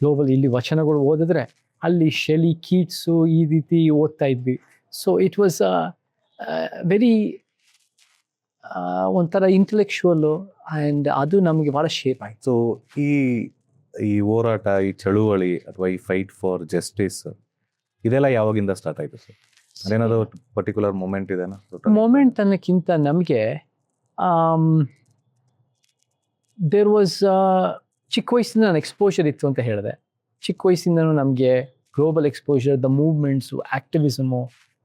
ಗ್ಲೋಬಲ್ ಇಲ್ಲಿ ವಚನಗಳು ಓದಿದ್ರೆ ಅಲ್ಲಿ ಶೆಲಿ, ಕೀಟ್ಸು ಈ ರೀತಿ ಓದ್ತಾ ಇದ್ವಿ. ಸೊ ಇಟ್ ವಾಸ್ ವೆರಿ ಒಂಥರ ಇಂಟೆಲೆಕ್ಚುವಲ್ಲು ಆ್ಯಂಡ್ ಅದು ನಮಗೆ ಭಾಳ ಶೇಪ್ ಆಯಿತು. ಸೊ ಈ ಹೋರಾಟ, ಈ ಚಳುವಳಿ ಅಥವಾ ಈ ಫೈಟ್ ಫಾರ್ ಜಸ್ಟಿಸ್ ಇದೆಲ್ಲ ಯಾವಾಗಿಂದ ಸ್ಟಾರ್ಟ್ ಆಯಿತು ಸರ್? ಅದೇನಾದ್ರು ಪರ್ಟಿಕ್ಯುಲರ್ ಮೂಮೆಂಟ್ ಇದೆನಾ? ಮೂಮೆಂಟ್ ಅನ್ನೋಕ್ಕಿಂತ ನಮಗೆ ದೇರ್ ವಾಸ್ ಚಿಕ್ಕ ವಯಸ್ಸಿಂದ ನಾನು ಎಕ್ಸ್ಪೋಜರ್ ಇತ್ತು ಅಂತ ಹೇಳಿದೆ. ಚಿಕ್ಕ ವಯಸ್ಸಿಂದನೂ ನಮಗೆ global exposure, the movements, activism,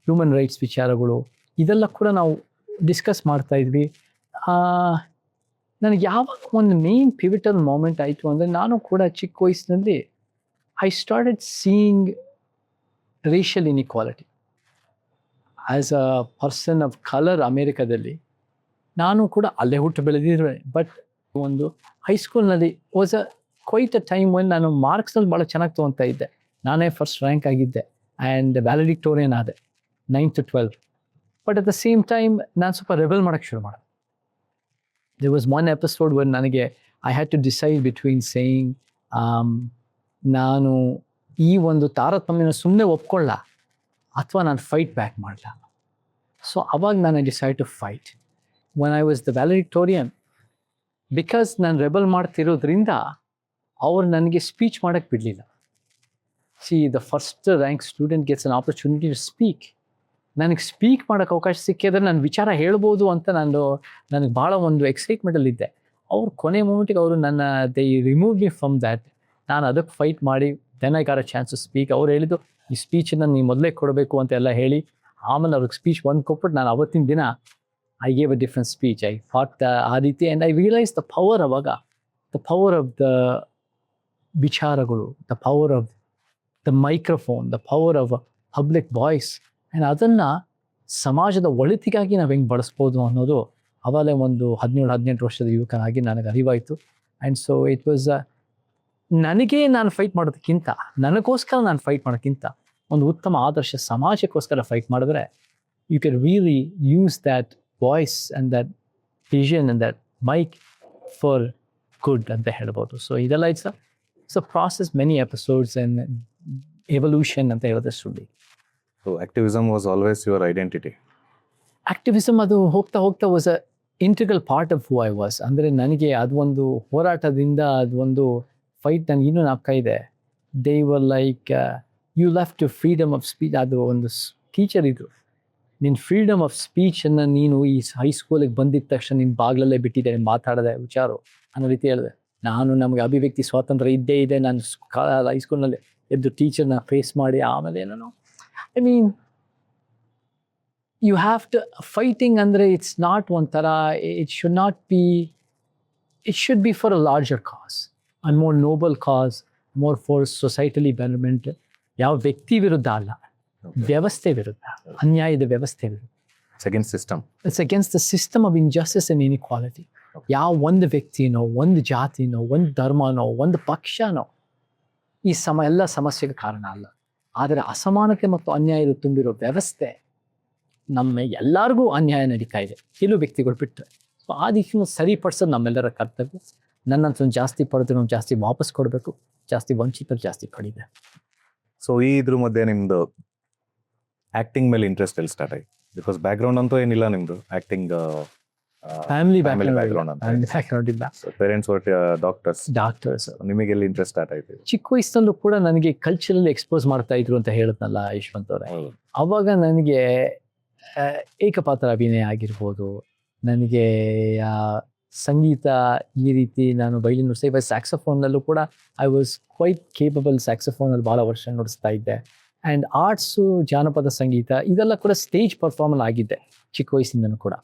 human rights ವಿಚಾರಗಳು ಇದೆಲ್ಲ ಕೂಡ ನಾವು ಡಿಸ್ಕಸ್ ಮಾಡ್ತಾ ಇದ್ವಿ. ನನಗೆ ಯಾವಾಗ ಒಂದು ಮೇನ್ ಪಿವಿಟಲ್ ಮೂಮೆಂಟ್ ಆಯಿತು ಅಂದರೆ, ನಾನು ಕೂಡ ಚಿಕ್ಕ ವಯಸ್ಸಿನಲ್ಲಿ I started seeing racial inequality as a person of colour. ಅಮೇರಿಕಾದಲ್ಲಿ ನಾನು ಕೂಡ ಅಲ್ಲೇ ಹುಟ್ಟು ಬೆಳೆದಿದ್ದೆ. ಬಟ್ ಒಂದು ಹೈಸ್ಕೂಲ್ನಲ್ಲಿ was quite a time when ನಾನು ಮಾರ್ಕ್ಸ್ನಲ್ಲಿ ಭಾಳ ಚೆನ್ನಾಗಿ ತೊಗೊತಾ ಇದ್ದೆ. ನಾನೇ ಫಸ್ಟ್ ರ್ಯಾಂಕ್ ಆಗಿದ್ದೆ ಆ್ಯಂಡ್ ವ್ಯಾಲಿಡಿಕ್ಟೋರಿಯನ್ ಆದೆ 9th to 12th. But at the same time ನಾನು ಸ್ವಲ್ಪ ರೆಬೆಲ್ ಮಾಡೋಕ್ಕೆ ಶುರು ಮಾಡಿದೆ. There was one episode when ನನಗೆ I had to decide between saying ನಾನು ಈ ಒಂದು ತಾರತಮ್ಯನ ಸುಮ್ಮನೆ ಒಪ್ಕೊಳ್ಳ ಅಥವಾ ನಾನು ಫೈಟ್ ಬ್ಯಾಕ್ ಮಾಡಲ. ಸೊ ಅವಾಗ ನಾನು decide to fight. When I was the valedictorian, because ನಾನು ರೆಬಲ್ ಮಾಡ್ತಿರೋದ್ರಿಂದ ಅವ್ರು ನನಗೆ ಸ್ಪೀಚ್ ಮಾಡೋಕ್ಕೆ ಬಿಡಲಿಲ್ಲ. See the first rank student gets an opportunity to speak. ನನಗೆ ಸ್ಪೀಕ್ ಮಾಡೋಕ್ಕೆ ಅವಕಾಶ ಸಿಕ್ಕಿದ್ರೆ ನಾನು ವಿಚಾರ ಹೇಳ್ಬೋದು ಅಂತ ನನಗೆ ಭಾಳ ಒಂದು ಎಕ್ಸೈಟ್ಮೆಂಟಲ್ಲಿದ್ದೆ. ಅವ್ರು ಕೊನೆ ಮೂಮೆಂಟಿಗೆ ಅವರು they remove me from that. ನಾನು ಅದಕ್ಕೆ ಫೈಟ್ ಮಾಡಿ then I got a chance to speak. ಅವ್ರು ಹೇಳಿದ್ದು ಈ ಸ್ಪೀಚನ್ನು ನೀವು ಮೊದಲೇ ಕೊಡಬೇಕು ಅಂತ ಎಲ್ಲ ಹೇಳಿ, ಆಮೇಲೆ ಅವ್ರಿಗೆ ಸ್ಪೀಚ್ ಒಂದು ಕೊಟ್ಬಿಟ್ಟು ನಾನು ಅವತ್ತಿನ ದಿನ I gave a different speech. I fought ಆ ರೀತಿ and I realized the power ಅವಾಗ, the power of the ವಿಚಾರಗಳು, the power of the microphone, the power of a public voice. and ಅದನ್ನು ಸಮಾಜದ ಒಳಿತಿಗಾಗಿ ನಾವು ಹೆಂಗೆ ಬಳಸ್ಬೋದು ಅನ್ನೋದು ಅವಾಗಲೇ ಒಂದು 17-18 ವರ್ಷದ ಯುವಕನಾಗಿ ನನಗೆ ಅರಿವಾಯಿತು. ಆ್ಯಂಡ್ ಸೊ ಇಟ್ ವಾಸ್ ನನಗೆ ನಾನು ಫೈಟ್ ಮಾಡೋದಕ್ಕಿಂತ, ನನಗೋಸ್ಕರ ನಾನು ಫೈಟ್ ಮಾಡೋಕ್ಕಿಂತ ಒಂದು ಉತ್ತಮ ಆದರ್ಶ ಸಮಾಜಕ್ಕೋಸ್ಕರ ಫೈಟ್ ಮಾಡಿದ್ರೆ you can really use that voice and that vision and that mic for good ಅಂತ ಹೇಳ್ಬೋದು. ಸೊ ಇದೆಲ್ಲ it's a process, many episodes and evolution ಅಂತ ಹೇಳಿದ್ರೆ ಸುಳ್ಳಿ. So activism was always your identity? Activism ಅದು ಹೋಗ್ತಾ ಹೋಗ್ತಾ was a integral part of who I was. ಅಂದರೆ ನನಗೆ ಅದೊಂದು ಹೋರಾಟದಿಂದ ಅದೊಂದು ಫೈಟ್ ನನಗೆ ಇನ್ನೂ ಜ್ಞಾಪಕ ಇದೆ. They were like you left to freedom of speech. ಅದು ಒಂದು ಟೀಚರ್ ಇದ್ರು, ನಿನ್ನ ಫ್ರೀಡಮ್ ಆಫ್ ಸ್ಪೀಚನ್ನು ನೀನು ಈ ಹೈಸ್ಕೂಲಿಗೆ ಬಂದಿದ್ದ ತಕ್ಷಣ ನಿನ್ನ ಬಾಗಿಲಲ್ಲೇ ಬಿಟ್ಟಿದ್ದೆ, ನೀನು ಮಾತಾಡದೆ ವಿಚಾರ ಅನ್ನೋ ರೀತಿ ಹೇಳಿದೆ. ನಮಗೆ ಅಭಿವ್ಯಕ್ತಿ ಸ್ವಾತಂತ್ರ್ಯ ಇದ್ದೇ ಇದೆ. ನಾನು ಹೈಸ್ಕೂಲ್ನಲ್ಲಿ ಎದ್ದು ಟೀಚರ್ನ ಫೇಸ್ ಮಾಡಿ ಆಮೇಲೆ ಏನೋ I mean you have to fighting andre it's not one tara, it should not be, it should be for a larger cause, a more noble cause, more for societally betterment. ಯಾವ ವ್ಯಕ್ತಿ ವಿರುದ್ಧ ಅಲ್ಲ, ವ್ಯವಸ್ಥೆ ವಿರುದ್ಧ, ಅನ್ಯಾಯದ ವ್ಯವಸ್ಥೆ ವಿರುದ್ಧ. It's against system. It's against the system of injustice and inequality. ಯಾವ ಒಂದು ವ್ಯಕ್ತಿನೋ, ಒಂದು ಜಾತಿನೋ, ಒಂದು ಧರ್ಮನೋ, ಒಂದು ಪಕ್ಷನೋ ಈ ಎಲ್ಲ ಸಮಸ್ಯೆಗೆ ಕಾರಣ ಅಲ್ಲ. ಆದರೆ ಅಸಮಾನತೆ ಮತ್ತು ಅನ್ಯಾಯದ ತುಂಬಿರೋ ವ್ಯವಸ್ಥೆ ನಮ್ಮ ಎಲ್ಲರಿಗೂ ಅನ್ಯಾಯ ನಡೀತಾ ಇದೆ, ಕೆಲವು ವ್ಯಕ್ತಿಗಳು ಬಿಟ್ಟರೆ. ಸೊ ಆ ದಿಕ್ಕನ್ನು ಸರಿಪಡಿಸೋದು ನಮ್ಮೆಲ್ಲರ ಕರ್ತವ್ಯ. ನನ್ನಂತ ಜಾಸ್ತಿ ಪಡೆದ್ರು ಜಾಸ್ತಿ ವಾಪಸ್ ಕೊಡಬೇಕು, ಜಾಸ್ತಿ ವಂಚಿತರು ಜಾಸ್ತಿ ಪಡಿದೆ. ಸೊ ಈ ಇದ್ರ ಮಧ್ಯೆ ನಿಮ್ದು ಆಕ್ಟಿಂಗ್ ಮೇಲೆ ಇಂಟ್ರೆಸ್ಟ್ ಎಲ್ಲಿ ಸ್ಟಾರ್ಟ್ ಆಯ್ತು? ಬಿಕಾಸ್ ಬ್ಯಾಕ್ಗ್ರೌಂಡ್ ಅಂತೂ ಏನಿಲ್ಲ ನಿಮ್ದು ಆಕ್ಟಿಂಗ್ ಫ್ಯಾಮಿಲಿ ಬ್ಯಾಕ್ಗ್ರೌಂಡ್ ಅಂತ. ಬ್ಯಾಕ್ಗ್ರೌಂಡ್ ಇಲ್ಲ, ಪೇರೆಂಟ್ಸ್ ಡಾಕ್ಟರ್ಸ್. ಡಾಕ್ಟರ್ಸ್. ನಿಮಗೆ ಎಲ್ಲಿ ಇಂಟ್ರೆಸ್ಟ್ ಸ್ಟಾರ್ಟ್ ಆಯ್ತು? ಚಿಕ್ಕ ವಯಸ್ಸಲ್ಲೂ ಕೂಡ ನನಗೆ ಕಲ್ಚರಲ್ಲಿ ಎಕ್ಸ್ಪೋಸ್ ಮಾಡ್ತಾ ಇದ್ರು ಅಂತ ಹೇಳಿದ್ನಲ್ಲ ಯಶವಂತ್ ಅವರೇ. ಅವಾಗ ನನಗೆ ಏಕಪಾತ್ರ ಅಭಿನಯ ಆಗಿರ್ಬೋದು, ನನಗೆ ಸಂಗೀತ ಈ ರೀತಿ ನಾನು ವೈಲಿನ್ ನುಡಿಸ್ತಾ ಇವಾಗ ಸ್ಯಾಕ್ಸಫೋನಲ್ಲೂ ಕೂಡ ಐ ವಾಸ್ ಕ್ವೈಟ್ ಕೇಪಬಲ್. ಸ್ಯಾಕ್ಸಫೋನಲ್ಲಿ ಭಾಳ ವರ್ಷ ನುಡಿಸ್ತಾ ಇದ್ದೆ. ಆ್ಯಂಡ್ ಆರ್ಟ್ಸು, ಜಾನಪದ ಸಂಗೀತ ಇದೆಲ್ಲ ಕೂಡ ಸ್ಟೇಜ್ ಪರ್ಫಾರ್ಮರ್ ಆಗಿದ್ದೆ ಚಿಕ್ಕ ವಯಸ್ಸಿಂದನೂ ಕೂಡ.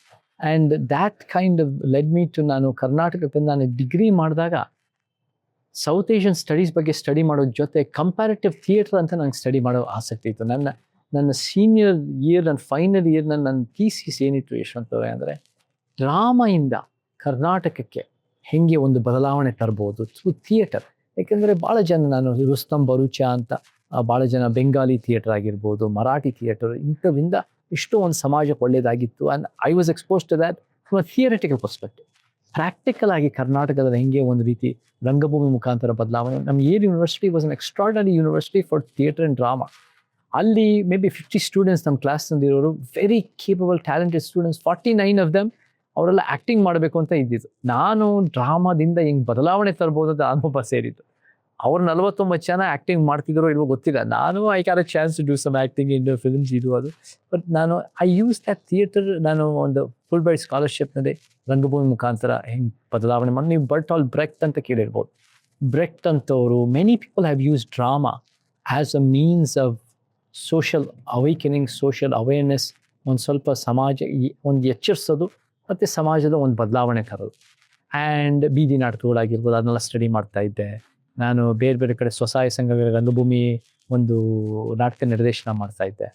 And that kind led me to, ನಾನು ಕರ್ನಾಟಕಕ್ಕೆ ನಾನು ಡಿಗ್ರಿ ಮಾಡಿದಾಗ ಸೌತ್ ಏಷ್ಯನ್ ಸ್ಟಡೀಸ್ ಬಗ್ಗೆ ಸ್ಟಡಿ ಮಾಡೋದ್ರ ಜೊತೆ ಕಂಪ್ಯಾರಿಟಿವ್ ಥಿಯೇಟರ್ ಅಂತ ನಂಗೆ ಸ್ಟಡಿ ಮಾಡೋ ಆಸಕ್ತಿ ಇತ್ತು. ನನ್ನ ಸೀನಿಯರ್ ಇಯರ್, ನನ್ನ ಫೈನಲ್ ಇಯರ್ ನನ್ನ ಥೀಸಿಸ್ ಏನಿತ್ತು ಯಶವಂತ್ ಅವರೇ ಅಂದರೆ, ಡ್ರಾಮಾಯಿಂದ ಕರ್ನಾಟಕಕ್ಕೆ ಹೆಂಗೆ ಒಂದು ಬದಲಾವಣೆ ತರ್ಬೋದು ಥ್ರೂ ಥಿಯೇಟರ್. ಯಾಕೆಂದರೆ ಭಾಳ ಜನ, ನಾನು ರುಸ್ತಮ್ ಬರೂಚ ಅಂತ ಭಾಳ ಜನ ಬೆಂಗಾಲಿ ಥಿಯೇಟರ್ ಆಗಿರ್ಬೋದು, ಮರಾಠಿ ಥಿಯೇಟರ್, ಇಂಥವಿಂದ ಎಷ್ಟೋ ಒಂದು ಸಮಾಜಕ್ಕೆ ಒಳ್ಳೆಯದಾಗಿತ್ತು. And I was expose to that from a theoretical perspective. Practical ಆಗಿ ಕರ್ನಾಟಕದಲ್ಲಿ ಹೆಂಗೆ ಒಂದು ರೀತಿ ರಂಗಭೂಮಿ ಮುಖಾಂತರ ಬದಲಾವಣೆ. ನಮ್ಮ university was an extraordinary university for theatre and drama. ಅಲ್ಲಿ ಮೇ ಬಿ 50 ಸ್ಟೂಡೆಂಟ್ಸ್ ನಮ್ಮ ಕ್ಲಾಸ್ನಲ್ಲಿರೋರು, very capable talented students, 49 of them ಅವರೆಲ್ಲ ಆ್ಯಕ್ಟಿಂಗ್ ಮಾಡಬೇಕು ಅಂತ ಇದ್ದಿದ್ದು. ನಾನು ಡ್ರಾಮಾದಿಂದ ಹೆಂಗೆ ಬದಲಾವಣೆ ತರ್ಬೋದು ಅಂತ ಅನುಭವ ಸೇರಿದ್ದು. ಅವ್ರು 49 ಜನ ಆ್ಯಕ್ಟಿಂಗ್ ಮಾಡ್ತಿದ್ರು ಇಲ್ವೋ ಗೊತ್ತಿಲ್ಲ. ನಾನು I can a chance to do some acting in films ಇದು ಅದು. ಬಟ್ ನಾನು ಐ ಯೂಸ್ ದ್ಯಾಟ್ ಥಿಯೇಟರ್. ನಾನು ಒಂದು ಫುಲ್ ಬ್ರೈಟ್ ಸ್ಕಾಲರ್ಶಿಪ್ನಲ್ಲಿ ರಂಗಭೂಮಿ ಮುಖಾಂತರ ಹೆಂಗೆ ಬದಲಾವಣೆ ಮಾಡಿ. ನೀವು ಬರ್ಟಾಲ್ಟ್ ಬ್ರೆಕ್ಟ್ ಅಂತ ಕೇಳಿರ್ಬೋದು. ಬ್ರೆಕ್ಟ್ ಅಂತವರು, many people have use drama as a means of social awakening, social awareness, ಒಂದು ಸ್ವಲ್ಪ ಸಮಾಜ ಒಂದು ಎಚ್ಚರಿಸೋದು ಮತ್ತು ಸಮಾಜದ ಒಂದು ಬದಲಾವಣೆ ತರೋದು. ಆ್ಯಂಡ್ ಬೀದಿ ನಾಟಕಗಳಾಗಿರ್ಬೋದು, ಅದನ್ನೆಲ್ಲ ಸ್ಟಡಿ ಮಾಡ್ತಾ ಇದ್ದೆ. ನಾನು ಬೇರೆ ಬೇರೆ ಕಡೆ ಸ್ವಸಹಾಯ ಸಂಘಗಳ ರಂಗಭೂಮಿ ಒಂದು ನಾಟಕ ನಿರ್ದೇಶನ ಮಾಡ್ತಾ ಇದ್ದೆ.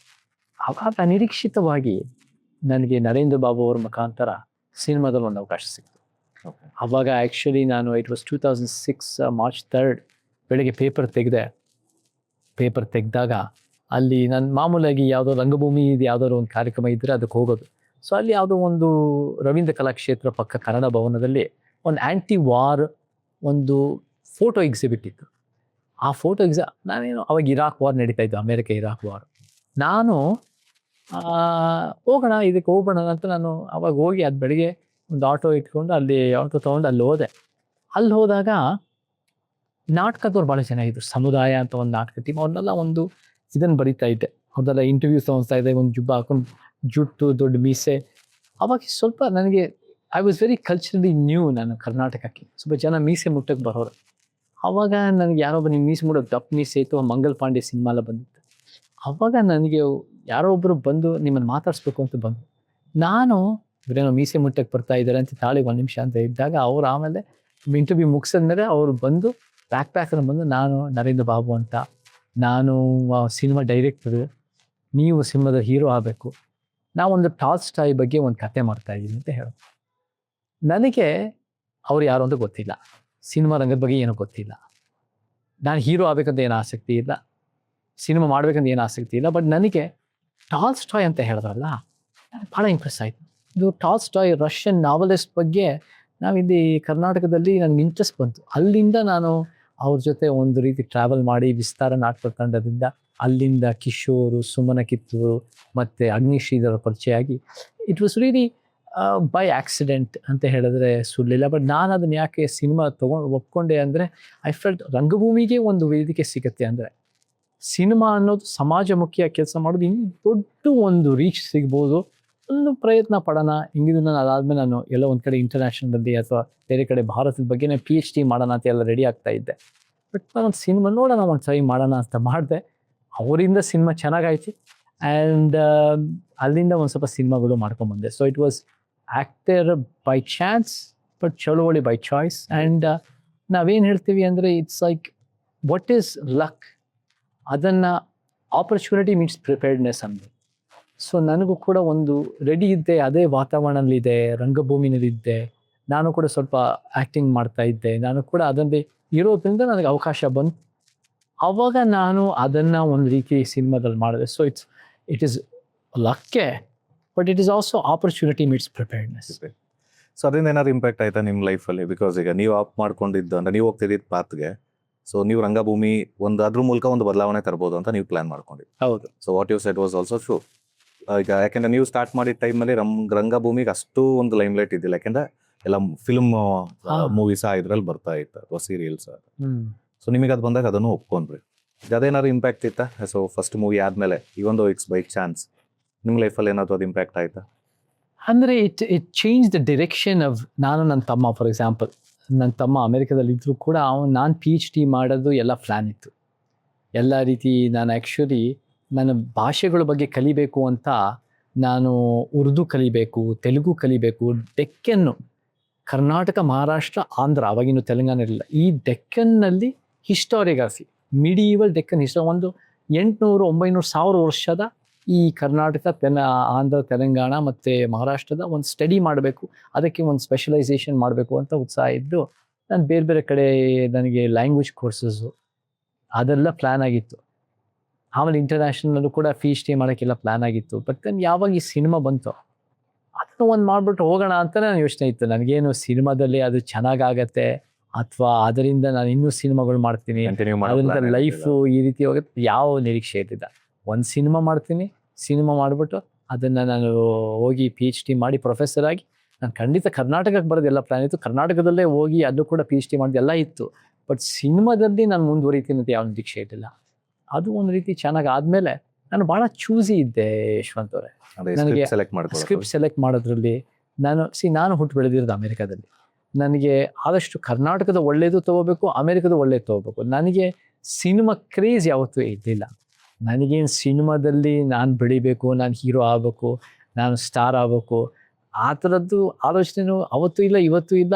ಆವಾಗ ಅನಿರೀಕ್ಷಿತವಾಗಿ ನನಗೆ ನರೇಂದ್ರ ಬಾಬು ಅವ್ರ ಮುಖಾಂತರ ಸಿನಿಮಾದಲ್ಲಿ ಒಂದು ಅವಕಾಶ ಸಿಕ್ತು. ಆವಾಗ ಆ್ಯಕ್ಚುಲಿ ನಾನು ಇಟ್ ವಾಸ್ 2006 ಮಾರ್ಚ್ 3 ಬೆಳಗ್ಗೆ ಪೇಪರ್ ತೆಗೆದೆ. ಪೇಪರ್ ತೆಗೆದಾಗ ಅಲ್ಲಿ ನಾನು ಮಾಮೂಲಾಗಿ ಯಾವುದೋ ರಂಗಭೂಮಿ ಇದು ಯಾವುದಾದ್ರು ಒಂದು ಕಾರ್ಯಕ್ರಮ ಇದ್ದರೆ ಅದಕ್ಕೆ ಹೋಗೋದು. ಸೊ ಅಲ್ಲಿ ಯಾವುದೋ ಒಂದು ರವೀಂದ್ರ ಕಲಾಕ್ಷೇತ್ರ ಪಕ್ಕ ಕನ್ನಡ ಭವನದಲ್ಲಿ ಒಂದು ಆ್ಯಂಟಿ ವಾರ್ ಒಂದು ಫೋಟೋ ಎಕ್ಸಿಬಿಟ್ ಇತ್ತು. ಆ ಫೋಟೋ ನಾನೇನು ಅವಾಗ ಇರಾಕ್ ವಾರ್ ನಡೀತಾ ಇದ್ದು, ಅಮೇರಿಕ ಇರಾಕ್ ವಾರ್. ನಾನು ಹೋಗೋಣ ಇದಕ್ಕೆ ಹೋಗೋಣ ಅಂತ ನಾನು ಅವಾಗ ಹೋಗಿ ಅದು ಬೆಳಗ್ಗೆ ಒಂದು ಆಟೋ ಇಟ್ಕೊಂಡು ಅಲ್ಲಿ ಆಟೋ ತೊಗೊಂಡು ಅಲ್ಲಿ ಹೋದೆ. ಅಲ್ಲಿ ಹೋದಾಗ ನಾಟಕದವ್ರು ಭಾಳ ಚೆನ್ನಾಗಿದ್ರು. ಸಮುದಾಯ ಅಂತ ಒಂದು ನಾಟಕ ಟೀಮ್, ಅವ್ರನ್ನೆಲ್ಲ ಒಂದು ಇದನ್ನು ಬರೀತಾ ಇದ್ದೆ. ಅದೆಲ್ಲ ಇಂಟರ್ವ್ಯೂಸ್ ತೊಗೊಳ್ತಾ ಇದ್ದೆ, ಒಂದು ಜುಬ್ಬ ಹಾಕೊಂಡು, ಜುಟ್ಟು, ದೊಡ್ಡ ಮೀಸೆ. ಅವಾಗ ಸ್ವಲ್ಪ ನನಗೆ I was very culturally new. ನಾನು ಕರ್ನಾಟಕಕ್ಕೆ ಸ್ವಲ್ಪ ಜನ ಮೀಸೆ ಮುಟ್ಟಕ್ಕೆ ಬರೋರು. ಆವಾಗ ನನಗೆ ಯಾರೊಬ್ಬ ನಿಮ್ಮ ಮೀಸೆ ಮುಟ್ಟೋದು ದಪ್ಪ ಮೀಸೆ ಇತ್ತು, ಮಂಗಲ್ ಪಾಂಡೆ ಸಿನಿಮಾ ಎಲ್ಲ ಬಂದಿತ್ತು. ಆವಾಗ ನನಗೆ ಯಾರೋ ಒಬ್ಬರು ಬಂದು ನಿಮ್ಮನ್ನು ಮಾತಾಡಿಸ್ಬೇಕು ಅಂತ ಬಂದು, ನಾನು ಇವರೇನೋ ಮೀಸೆ ಮುಟ್ಟಕ್ಕೆ ಬರ್ತಾ ಇದ್ದಾರೆ ಅಂತ ತಾಳಿಗೆ 1 ನಿಮಿಷ ಅಂತ ಇದ್ದಾಗ ಅವ್ರು ಆಮೇಲೆ ಇಂಟರ್ವ್ಯೂ ಮುಗಿಸಿದ್ಮೇಲೆ ಅವರು ಬಂದು ಪ್ಯಾಕನ್ನು ಬಂದು, ನಾನು ನರೇಂದ್ರ ಬಾಬು ಅಂತ, ನಾನು ಸಿನಿಮಾ ಡೈರೆಕ್ಟರ್, ನೀವು ಸಿನಿಮಾದ ಹೀರೋ ಆಗಬೇಕು, ನಾವೊಂದು ಟಾಲ್ಸ್ಟಾಯ್ ಬಗ್ಗೆ ಒಂದು ಕತೆ ಮಾಡ್ತಾ ಇದ್ದೀನಿ ಅಂತ ಹೇಳೋದು. ನನಗೆ ಅವ್ರು ಯಾರು ಅಂತ ಗೊತ್ತಿಲ್ಲ, ಸಿನಿಮಾ ರಂಗದ ಬಗ್ಗೆ ಏನೂ ಗೊತ್ತಿಲ್ಲ, ನಾನು ಹೀರೋ ಆಗಬೇಕಂತ ಏನು ಆಸಕ್ತಿ ಇಲ್ಲ, ಸಿನಿಮಾ ಮಾಡಬೇಕಂತ ಏನು ಆಸಕ್ತಿ ಇಲ್ಲ. ಬಟ್ ನನಗೆ ಟಾಲ್ಸ್ಟಾಯ್ ಅಂತ ಹೇಳಿದ್ರಲ್ಲ, ನನಗೆ ಭಾಳ ಇಂಪ್ರೆಸ್ ಆಯಿತು. ಇದು ಟಾಲ್ಸ್ಟಾಯ್ ರಷ್ಯನ್ ನಾವಲಿಸ್ಟ್ ಬಗ್ಗೆ ನಾವಿಲ್ಲಿ ಕರ್ನಾಟಕದಲ್ಲಿ ನನಗೆ ಇಂಟ್ರೆಸ್ಟ್ ಬಂತು. ಅಲ್ಲಿಂದ ನಾನು ಅವ್ರ ಜೊತೆ ಒಂದು ರೀತಿ ಟ್ರಾವೆಲ್ ಮಾಡಿ ವಿಸ್ತಾರ ನಾಟಕ ತಂಡದಿಂದ ಅಲ್ಲಿಂದ ಕಿಶೋರು, ಸುಮನ ಕಿತ್ತೂರು ಮತ್ತು ಅಗ್ನಿಶ್ರೀಧರ ಪರಿಚಯ ಆಗಿ it was really by accident ಅಂತ ಹೇಳಿದ್ರೆ ಸುಳ್ಳಿಲ್ಲ. ಬಟ್ ನಾನು ಅದನ್ನು ಯಾಕೆ ಸಿನಿಮಾ ಒಪ್ಕೊಂಡೆ ಅಂದರೆ, ಐ ಫೆಲ್ಟ್ ರಂಗಭೂಮಿಗೆ ಒಂದು ವೇದಿಕೆ ಸಿಗುತ್ತೆ ಅಂದರೆ, ಸಿನಿಮಾ ಅನ್ನೋದು ಸಮಾಜಮುಖಿಯಾಗಿ ಕೆಲಸ ಮಾಡೋದು ಇನ್ನೂ ದೊಡ್ಡ ಒಂದು ರೀಚ್ ಸಿಗ್ಬೋದು, ಒಂದು ಪ್ರಯತ್ನ ಪಡೋಣ. ಹಿಂಗಿದ್ದು ನಾನು ಅದಾದಮೇಲೆ ನಾನು ಎಲ್ಲ ಒಂದು ಕಡೆ ಇಂಟರ್ನ್ಯಾಷನಲಲ್ಲಿ ಅಥವಾ ಬೇರೆ ಕಡೆ ಭಾರತದ ಬಗ್ಗೆ ನಾನು PhD ಮಾಡೋಣ ಅಂತ ಎಲ್ಲ ರೆಡಿ ಆಗ್ತಾ ಇದ್ದೆ. ಬಟ್ ನಾನೊಂದು ಸಿನಿಮಾ ನೋಡೋಣ, ಒಂದು ಟ್ರೈ ಮಾಡೋಣ ಅಂತ ಮಾಡಿದೆ. ಅವರಿಂದ ಸಿನಿಮಾ ಚೆನ್ನಾಗಾಯ್ತು. ಆ್ಯಂಡ್ ಅಲ್ಲಿಂದ ಒಂದು ಸ್ವಲ್ಪ ಸಿನಿಮಾಗಳು ಮಾಡ್ಕೊಂಡ್ಬಂದೆ. So it was actor by chance but chaluvali by choice. And ನಾವೇನು ಹೇಳ್ತೀವಿ ಅಂದರೆ it's like what is luck, ಅದನ್ನು ಆಪರ್ಚುನಿಟಿ ಮೀನ್ಸ್ ಪ್ರಿಪೇರ್ಡ್ನೆಸ್ ಅಂದು. ಸೊ ನನಗೂ ಕೂಡ ಒಂದು ರೆಡಿ ಇದ್ದೆ, ಅದೇ ವಾತಾವರಣದಲ್ಲಿದ್ದೆ, ರಂಗಭೂಮಿನಲ್ಲಿದ್ದೆ, ನಾನು ಕೂಡ ಸ್ವಲ್ಪ ಆ್ಯಕ್ಟಿಂಗ್ ಮಾಡ್ತಾ ಇದ್ದೆ, ನಾನು ಕೂಡ ಅದರಲ್ಲಿ ಇರೋದ್ರಿಂದ ನನಗೆ ಅವಕಾಶ ಬಂತು. ಆವಾಗ ನಾನು ಅದನ್ನು ಒಂದು ರೀತಿ ಸಿನಿಮಾದಲ್ಲಿ ಮಾಡಿದೆ. ಸೊ ಇಟ್ ಈಸ್ ಲಕ್ಕೆ, but it is also opportunity meets preparedness. So ಅದರಿಂದ ಏನಾದ್ರು ಇಂಪ್ಯಾಕ್ಟ್ ಆಯ್ತಾ ನಿಮ್ಮ ಲೈಫಲ್ಲಿ? ಬಿಕಾಸ್ ಈಗ ನೀವು ಆಪ್ ಮಾಡ್ಕೊಂಡಿದ್ದು ಅಂದರೆ ನೀವು ಹೋಗ್ತಿದ್ದಿದ್ದು ಪಾತ್ಗೆ, ಸೊ ನೀವು ರಂಗಭೂಮಿ ಒಂದು ಅದ್ರ ಮೂಲಕ ಒಂದು ಬದಲಾವಣೆ ತರ್ಬೋದು ಅಂತ ನೀವು ಪ್ಲಾನ್ ಮಾಡ್ಕೊಂಡಿದ್ದು. ಹೌದು. So what you said was also true. ಈಗ ಯಾಕೆಂದ್ರೆ ನೀವು ಸ್ಟಾರ್ಟ್ ಮಾಡಿದ ಟೈಮಲ್ಲಿ ರಂಗಭೂಮಿಗೆ ಅಷ್ಟು ಒಂದು ಲೈಮ್ ಲೈಟ್ ಇದ್ದಿಲ್ಲ, ಯಾಕೆಂದ್ರೆ ಎಲ್ಲ ಫಿಲ್ಮ್ ಮೂವೀಸ್ ಇದ್ರಲ್ಲಿ ಬರ್ತಾ ಇತ್ತು ಅಥವಾ ಸೀರಿಯಲ್ಸ್. ಸೊ ನಿಮಗೆ ಅದು ಬಂದಾಗ ಅದನ್ನು ಒಪ್ಕೊಂಡ್ರಿ. ಅದೇನಾದ್ರು ಇಂಪ್ಯಾಕ್ಟ್ ಇತ್ತಾ? ಸೊ ಫಸ್ಟ್ ಮೂವಿ ಆದಮೇಲೆ ಇವೊಂದು ಇಟ್ಸ್ ಬೈ ಚಾನ್ಸ್ ನಿಮ್ಮ ಲೈಫಲ್ಲಿ ಏನಾದ್ರು ಅದು ಇಂಪ್ಯಾಕ್ಟ್ ಆಯ್ತಾ? ಅಂದರೆ it change the direction of. ನಾನು ನನ್ನ ತಮ್ಮ, ಫಾರ್ ಎಕ್ಸಾಂಪಲ್, ನನ್ನ ತಮ್ಮ ಅಮೆರಿಕದಲ್ಲಿ ಇದ್ದರೂ ಕೂಡ ನಾನು PhD ಮಾಡೋದು ಎಲ್ಲ ಪ್ಲ್ಯಾನ್ ಇತ್ತು. ಎಲ್ಲ ರೀತಿ ನಾನು ಆ್ಯಕ್ಚುಲಿ ನನ್ನ ಭಾಷೆಗಳ ಬಗ್ಗೆ ಕಲಿಬೇಕು ಅಂತ ನಾನು ಉರ್ದು ಕಲಿಬೇಕು, ತೆಲುಗು ಕಲಿಬೇಕು. ಡೆಕ್ಕನ್ನು, ಕರ್ನಾಟಕ, ಮಹಾರಾಷ್ಟ್ರ, ಆಂಧ್ರ, ಅವಾಗಿನ್ನು ತೆಲಂಗಾಣ ಇರಲಿಲ್ಲ, ಈ ಡೆಕ್ಕನ್ನಲ್ಲಿ ಹಿಸ್ಟಾರಿಗ್ರಫಿ, ಮಿಡಿವಲ್ ಡೆಕ್ಕನ್ ಹಿಸ್ಟರಿ, ಒಂದು 800, 900, 1000 ವರ್ಷದ ಈ ಕರ್ನಾಟಕ, ಆಂಧ್ರ, ತೆಲಂಗಾಣ ಮತ್ತು ಮಹಾರಾಷ್ಟ್ರದ ಒಂದು ಸ್ಟಡಿ ಮಾಡಬೇಕು, ಅದಕ್ಕೆ ಒಂದು ಸ್ಪೆಷಲೈಸೇಷನ್ ಮಾಡಬೇಕು ಅಂತ ಉತ್ಸಾಹ ಇದ್ದು ನಾನು ಬೇರೆ ಬೇರೆ ಕಡೆ ನನಗೆ ಲ್ಯಾಂಗ್ವೇಜ್ ಕೋರ್ಸಸ್ಸು ಅದೆಲ್ಲ ಪ್ಲ್ಯಾನ್ ಆಗಿತ್ತು. ಆಮೇಲೆ ಇಂಟರ್ನ್ಯಾಷನಲ್ಲೂ ಕೂಡ PhD ಮಾಡೋಕ್ಕೆಲ್ಲ ಪ್ಲ್ಯಾನ್ ಆಗಿತ್ತು. ಬಟ್ ದೆನ್ ಯಾವಾಗ ಈ ಸಿನಿಮಾ ಬಂತು ಅದನ್ನು ಒಂದು ಮಾಡಿಬಿಟ್ಟು ಹೋಗೋಣ ಅಂತ ನಾನು ಯೋಚನೆ ಇತ್ತು. ನನಗೇನು ಸಿನಿಮಾದಲ್ಲಿ ಅದು ಚೆನ್ನಾಗಾಗತ್ತೆ ಅಥವಾ ಅದರಿಂದ ನಾನು ಇನ್ನೂ ಸಿನಿಮಾಗಳು ಮಾಡ್ತೀನಿ, ಅದರಿಂದ ಲೈಫು ಈ ರೀತಿ ಹೋಗುತ್ತೆ, ಯಾವ ನಿರೀಕ್ಷೆ ಇರಲಿಲ್ಲ. ಒಂದು ಸಿನಿಮಾ ಮಾಡ್ತೀನಿ, ಸಿನಿಮಾ ಮಾಡಿಬಿಟ್ಟು ಅದನ್ನು ನಾನು ಹೋಗಿ PhD ಮಾಡಿ ಪ್ರೊಫೆಸರ್ ಆಗಿ ನಾನು ಖಂಡಿತ ಕರ್ನಾಟಕಕ್ಕೆ ಬರೋದೆಲ್ಲ ಪ್ಲ್ಯಾನ್ ಇತ್ತು. ಕರ್ನಾಟಕದಲ್ಲೇ ಹೋಗಿ ಅದು ಕೂಡ PhD ಮಾಡೋದೆಲ್ಲ ಇತ್ತು. ಬಟ್ ಸಿನಿಮಾದಲ್ಲಿ ನಾನು ಮುಂದುವರಿತೀನಿ ಅಂತ ಯಾವ ನಿರೀಕ್ಷೆ ಇರಲಿಲ್ಲ. ಅದು ಒಂದು ರೀತಿ ಚೆನ್ನಾಗಿ ಆದಮೇಲೆ ನಾನು ಭಾಳ ಚೂಸಿ ಇದ್ದೆ ಯಶವಂತ್ ಅವರೇ. ನನಗೆ ಸ್ಕ್ರಿಪ್ಟ್ ಸೆಲೆಕ್ಟ್ ಮಾಡೋದ್ರಲ್ಲಿ ನಾನು ಹುಟ್ಟು ಬೆಳೆದಿರೋದು ಅಮೆರಿಕಾದಲ್ಲಿ. ನನಗೆ ಆದಷ್ಟು ಕರ್ನಾಟಕದ ಒಳ್ಳೇದು ತೊಗೋಬೇಕು, ಅಮೆರಿಕದ ಒಳ್ಳೇದು ತೊಗೋಬೇಕು. ನನಗೆ ಸಿನಿಮಾ ಕ್ರೇಜ್ ಯಾವತ್ತೂ ಇರಲಿಲ್ಲ. ನನಗೇನು ಸಿನಿಮಾದಲ್ಲಿ ನಾನು ಬೆಳಿಬೇಕು, ನಾನು ಹೀರೋ ಆಗಬೇಕು, ನಾನು ಸ್ಟಾರ್ ಆಗಬೇಕು, ಆ ಥರದ್ದು ಆಲೋಚನೆಯೂ ಅವತ್ತೂ ಇಲ್ಲ, ಇವತ್ತೂ ಇಲ್ಲ.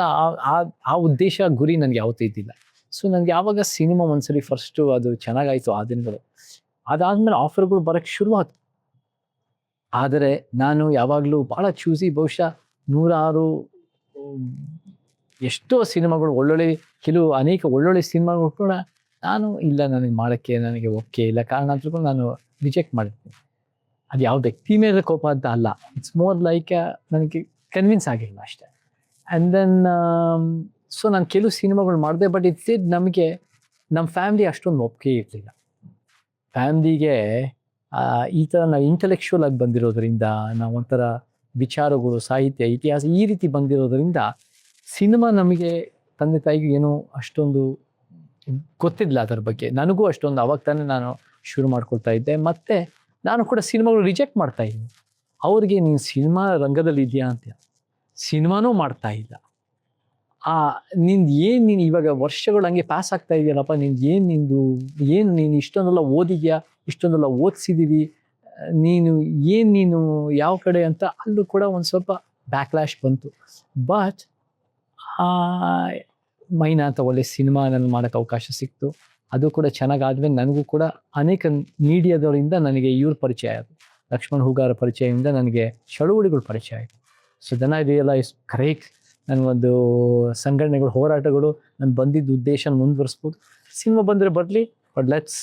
ಆ ಉದ್ದೇಶ, ಗುರಿ ನನಗೆ ಯಾವತ್ತೂ ಇದ್ದಿಲ್ಲ. ಸೊ ನನಗೆ ಯಾವಾಗ ಸಿನಿಮಾ ಒಂದ್ಸರಿ ಫಸ್ಟು ಅದು ಚೆನ್ನಾಗಾಯಿತು ಆ ದಿನಗಳು, ಅದಾದಮೇಲೆ ಆಫರ್ಗಳು ಬರೋಕ್ಕೆ ಶುರುವಾಯ್ತು. ಆದರೆ ನಾನು ಯಾವಾಗಲೂ ಭಾಳ ಚೂಸಿ, ಬಹುಶಃ 100 ಎಷ್ಟೋ ಸಿನಿಮಾಗಳು ಒಳ್ಳೊಳ್ಳೆ, ಅನೇಕ ಒಳ್ಳೊಳ್ಳೆ ಸಿನಿಮಾಗಳು ಕೂಡ ನಾನು ಇಲ್ಲ, ನನಗೆ ಮಾಡೋಕ್ಕೆ ನನಗೆ ಒಪ್ಪಿಗೆ ಇಲ್ಲ, ಕಾರಣಾಂತರಗಳು ನಾನು ರಿಜೆಕ್ಟ್ ಮಾಡಿರ್ತೀನಿ. ಅದು ಯಾವ ವ್ಯಕ್ತಿ ಮೇಲೆ ಕೋಪ ಅಂತ ಅಲ್ಲ, ಇಟ್ಸ್ ಮೋರ್ ಲೈಕ್ ನನಗೆ ಕನ್ವಿನ್ಸ್ ಆಗಿಲ್ಲ ಅಷ್ಟೇ. ಆ್ಯಂಡ್ ದೆನ್ ಸೊ ನಾನು ಕೆಲವು ಸಿನಿಮಾಗಳು ಮಾಡಿದೆ. ಬಟ್ ನಮಗೆ ನಮ್ಮ ಫ್ಯಾಮ್ಲಿ ಅಷ್ಟೊಂದು ಒಪ್ಪಿಗೆ ಇರಲಿಲ್ಲ. ಫ್ಯಾಮ್ಲಿಗೆ ಈ ಥರ ನಾವು ಇಂಟೆಲೆಕ್ಚುವಲ್ ಆಗಿ ಬಂದಿರೋದ್ರಿಂದ, ನಾವು ಒಂಥರ ವಿಚಾರಗಳು, ಸಾಹಿತ್ಯ, ಇತಿಹಾಸ ಈ ರೀತಿ ಬಂದಿರೋದ್ರಿಂದ ಸಿನಿಮಾ ನಮಗೆ ತಂದೆ ತಾಯಿಗೆ ಏನೂ ಅಷ್ಟೊಂದು ಗೊತ್ತಿಲ್ಲ ಅದರ ಬಗ್ಗೆ. ನನಗೂ ಅಷ್ಟೊಂದು ಅವಾಗ ತಾನೇ ನಾನು ಶುರು ಮಾಡ್ಕೊಳ್ತಾ ಇದ್ದೆ. ಮತ್ತು ನಾನು ಕೂಡ ಸಿನಿಮಾಗಳು ರಿಜೆಕ್ಟ್ ಮಾಡ್ತಾ ಇದ್ದೀನಿ. ಅವ್ರಿಗೆ ನೀನು ಸಿನಿಮಾ ರಂಗದಲ್ಲಿ ಇದೆಯಾ ಅಂತ, ಸಿನಿಮಾನೂ ಮಾಡ್ತಾ ಇಲ್ಲ, ನೀನು ಇವಾಗ ವರ್ಷಗಳು ಹಂಗೆ ಪಾಸ್ ಆಗ್ತಾ ಇದೆಯಲ್ಲಪ್ಪ, ನೀನು ಇಷ್ಟೊಂದೆಲ್ಲ ಓದಿದ್ಯಾ, ಇಷ್ಟೊಂದೆಲ್ಲ ಓದಿಸಿದ್ದೀವಿ, ನೀನು ಯಾವ ಕಡೆ ಅಂತ ಅಲ್ಲೂ ಕೂಡ ಒಂದು ಸ್ವಲ್ಪ ಬ್ಯಾಕ್ಲ್ಯಾಶ್ ಬಂತು. ಬಟ್ ಮೈನಾ ಅಂತ ಒಳ್ಳೆ ಸಿನಿಮಾ ನನಗೆ ಮಾಡೋಕ್ಕೆ ಅವಕಾಶ ಸಿಕ್ತು. ಅದು ಕೂಡ ಚೆನ್ನಾಗಾದ್ಮೇಲೆ ನನಗೂ ಕೂಡ ಅನೇಕ ಮೀಡಿಯಾದವರಿಂದ ನನಗೆ ಇವ್ರ ಪರಿಚಯ ಆಯಿತು. ಲಕ್ಷ್ಮಣ್ ಹೂಗಾರ ಪರಿಚಯದಿಂದ ನನಗೆ ಚಳುವಳಿಗಳು ಪರಿಚಯ ಆಯಿತು. So then I realise correct, ನನಗೊಂದು ಸಂಘಟನೆಗಳು, ಹೋರಾಟಗಳು, ನಾನು ಬಂದಿದ್ದ ಉದ್ದೇಶ ಮುಂದುವರಿಸ್ಬೋದು. ಸಿನಿಮಾ ಬಂದರೆ ಬರಲಿ, but let's